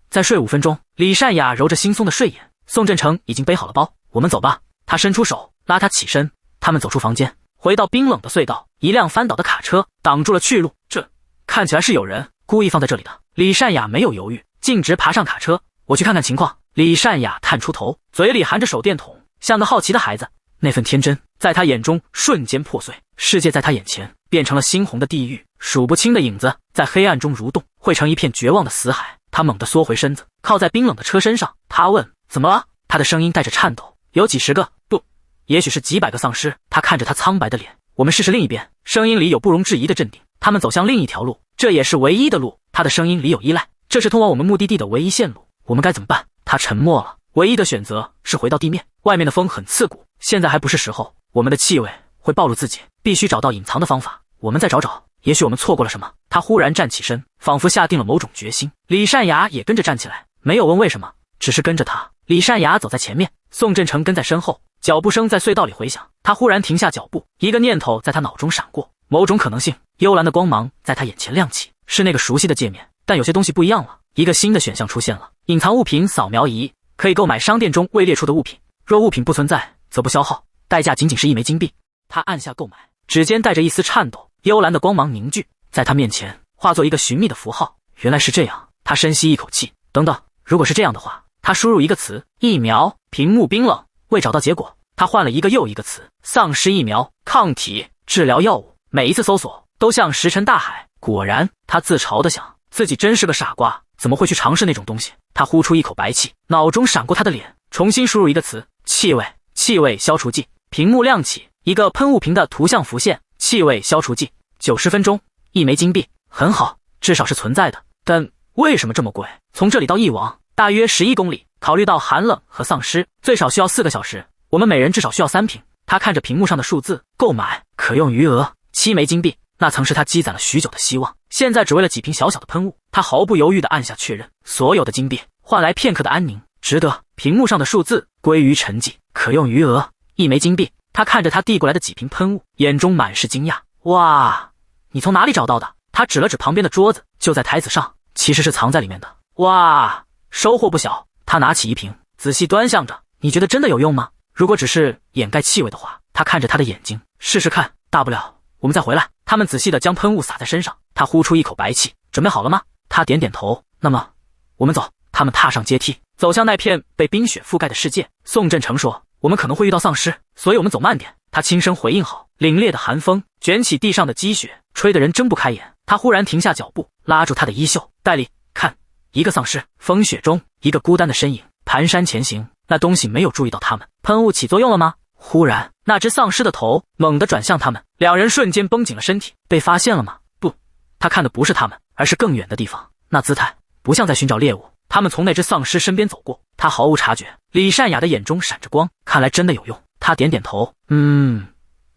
再睡5分钟。李善雅揉着惺忪的睡眼，宋振成已经背好了包，我们走吧。他伸出手拉他起身，他们走出房间，回到冰冷的隧道。一辆翻倒的卡车挡住了去路，这看起来是有人故意放在这里的。李善雅没有犹豫，径直爬上卡车，我去看看情况。李善雅探出头，嘴里含着手电筒，像个好奇的孩子。那份天真在他眼中瞬间破碎，世界在他眼前变成了猩红的地狱，数不清的影子在黑暗中蠕动，汇成一片绝望的死海。他猛地缩回身子，靠在冰冷的车身上。他问，怎么了？他的声音带着颤抖，有几十个，不，也许是几百个丧尸。他看着他苍白的脸，我们试试另一边。声音里有不容置疑的镇定。他们走向另一条路，这也是唯一的路。他的声音里有依赖，这是通往我们目的地的唯一线路，我们该怎么办？他沉默了。唯一的选择是回到地面，外面的风很刺骨，现在还不是时候，我们的气味会暴露自己，必须找到隐藏的方法。我们再找找，也许我们错过了什么。他忽然站起身，仿佛下定了某种决心。李善雅也跟着站起来，没有问为什么，只是跟着他。李善雅走在前面，宋振成跟在身后，脚步声在隧道里回响。他忽然停下脚步，一个念头在他脑中闪过，某种可能性。幽蓝的光芒在他眼前亮起，是那个熟悉的界面，但有些东西不一样了。一个新的选项出现了，隐藏物品扫描仪，可以购买商店中未列出的物品，若物品不存在则不消耗，代价仅仅是1枚金币。他按下购买，指尖带着一丝颤抖，幽蓝的光芒凝聚在他面前，化作一个寻觅的符号。原来是这样。他深吸一口气，等等，如果是这样的话。他输入一个词，疫苗。屏幕冰冷，未找到结果。他换了一个又一个词，丧尸疫苗、抗体、治疗药物。每一次搜索都像石沉大海。果然，他自嘲地想，自己真是个傻瓜，怎么会去尝试那种东西。他呼出一口白气，脑中闪过他的脸，重新输入一个词，气味。气味消除剂。屏幕亮起，一个喷雾瓶的图像浮现，气味消除剂，90分钟，1枚金币。很好，至少是存在的。但为什么这么贵？从这里到翼王大约11公里，考虑到寒冷和丧尸，最少需要4个小时。我们每人至少需要3瓶。他看着屏幕上的数字，购买，可用余额7枚金币。那曾是他积攒了许久的希望，现在只为了几瓶小小的喷雾，他毫不犹豫地按下确认。所有的金币换来片刻的安宁，值得。屏幕上的数字归于沉寂，可用余额1枚金币。他看着他递过来的几瓶喷雾，眼中满是惊讶。哇，你从哪里找到的？他指了指旁边的桌子，就在台子上，其实是藏在里面的。哇，收获不小。他拿起一瓶，仔细端详着。你觉得真的有用吗？如果只是掩盖气味的话，他看着他的眼睛，试试看，大不了我们再回来。他们仔细地将喷雾洒在身上，他呼出一口白气，准备好了吗？他点点头。那么我们走。他们踏上阶梯，走向那片被冰雪覆盖的世界。宋振成说，我们可能会遇到丧尸，所以我们走慢点。他轻声回应好。凛冽的寒风卷起地上的积雪，吹得人睁不开眼。他忽然停下脚步，拉住他的衣袖，戴笠，看，一个丧尸。风雪中，一个孤单的身影蹒跚前行。那东西没有注意到他们。喷雾起作用了吗？忽然，那只丧尸的头猛地转向他们，两人瞬间绷紧了身体。被发现了吗？不，他看的不是他们，而是更远的地方。那姿态不像在寻找猎物。他们从那只丧尸身边走过，他毫无察觉。李善雅的眼中闪着光，看来真的有用。他点点头，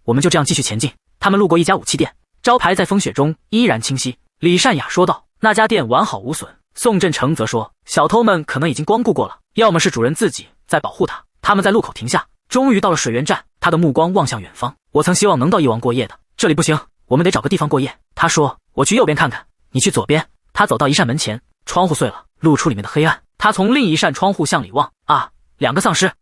我们就这样继续前进。他们路过一家武器店，招牌在风雪中依然清晰。李善雅说道，那家店完好无损。宋振成则说，小偷们可能已经光顾过了，要么是主人自己在保护他。他们在路口停下，终于到了水源站。他的目光望向远方，我曾希望能到一王过夜的，这里不行，我们得找个地方过夜。他说，我去右边看看，你去左边。他走到一扇门前，窗户碎了，露出里面的黑暗。他从另一扇窗户向里望，两个丧尸，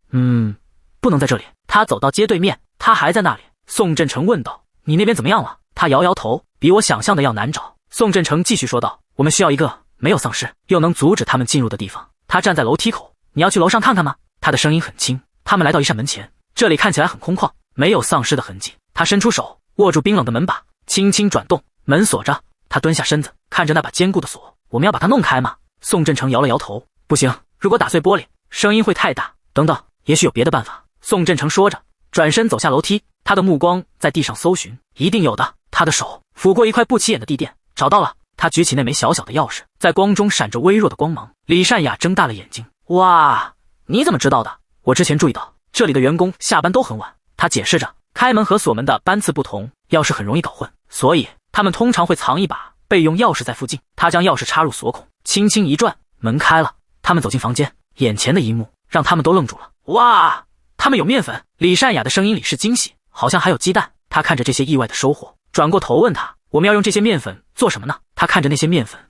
不能在这里。他走到街对面，他还在那里。宋振成问道，你那边怎么样了？他摇摇头，比我想象的要难找。宋振成继续说道，我们需要一个没有丧尸又能阻止他们进入的地方。他站在楼梯口，你要去楼上看看吗？他的声音很轻。他们来到一扇门前，这里看起来很空旷，没有丧尸的痕迹。他伸出手，握住冰冷的门把，轻轻转动，门锁着。他蹲下身子，看着那把坚固的锁，我们要把它弄开吗？宋振成摇了摇头，不行，如果打碎玻璃，声音会太大。等等，也许有别的办法。宋振成说着，转身走下楼梯，他的目光在地上搜寻，一定有的。他的手抚过一块不起眼的地垫，找到了。他举起那枚小小的钥匙，在光中闪着微弱的光芒。李善雅睁大了眼睛，哇，你怎么知道的？我之前注意到，这里的员工下班都很晚。他解释着，开门和锁门的班次不同，钥匙很容易搞混，所以他们通常会藏一把备用钥匙在附近。他将钥匙插入锁孔，轻轻一转，门开了。他们走进房间，眼前的一幕让他们都愣住了。哇，他们有面粉！李善雅的声音里是惊喜，好像还有鸡蛋。他看着这些意外的收获，转过头问他，我们要用这些面粉做什么呢？他看着那些面粉，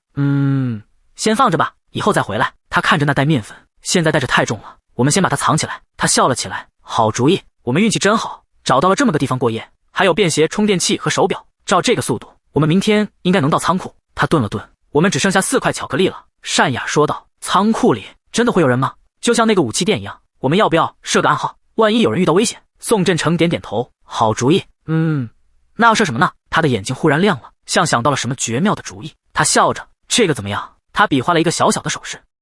先放着吧，以后再回来。他看着那袋面粉，现在带着太重了，我们先把它藏起来。他笑了起来，好主意，我们运气真好，找到了这么个地方过夜，还有便携充电器和手表。照这个速度，我们明天应该能到仓库。他顿了顿，我们只剩下4块巧克力了。善雅说道，仓库里真的会有人吗？就像那个武器店一样，我们要不要设个暗号，万一有人遇到危险？宋振成点点头，好主意。那要设什么呢？他的眼睛忽然亮了，像想到了什么绝妙的主意。他笑着，这个怎么样？他比划了一个小小的手势，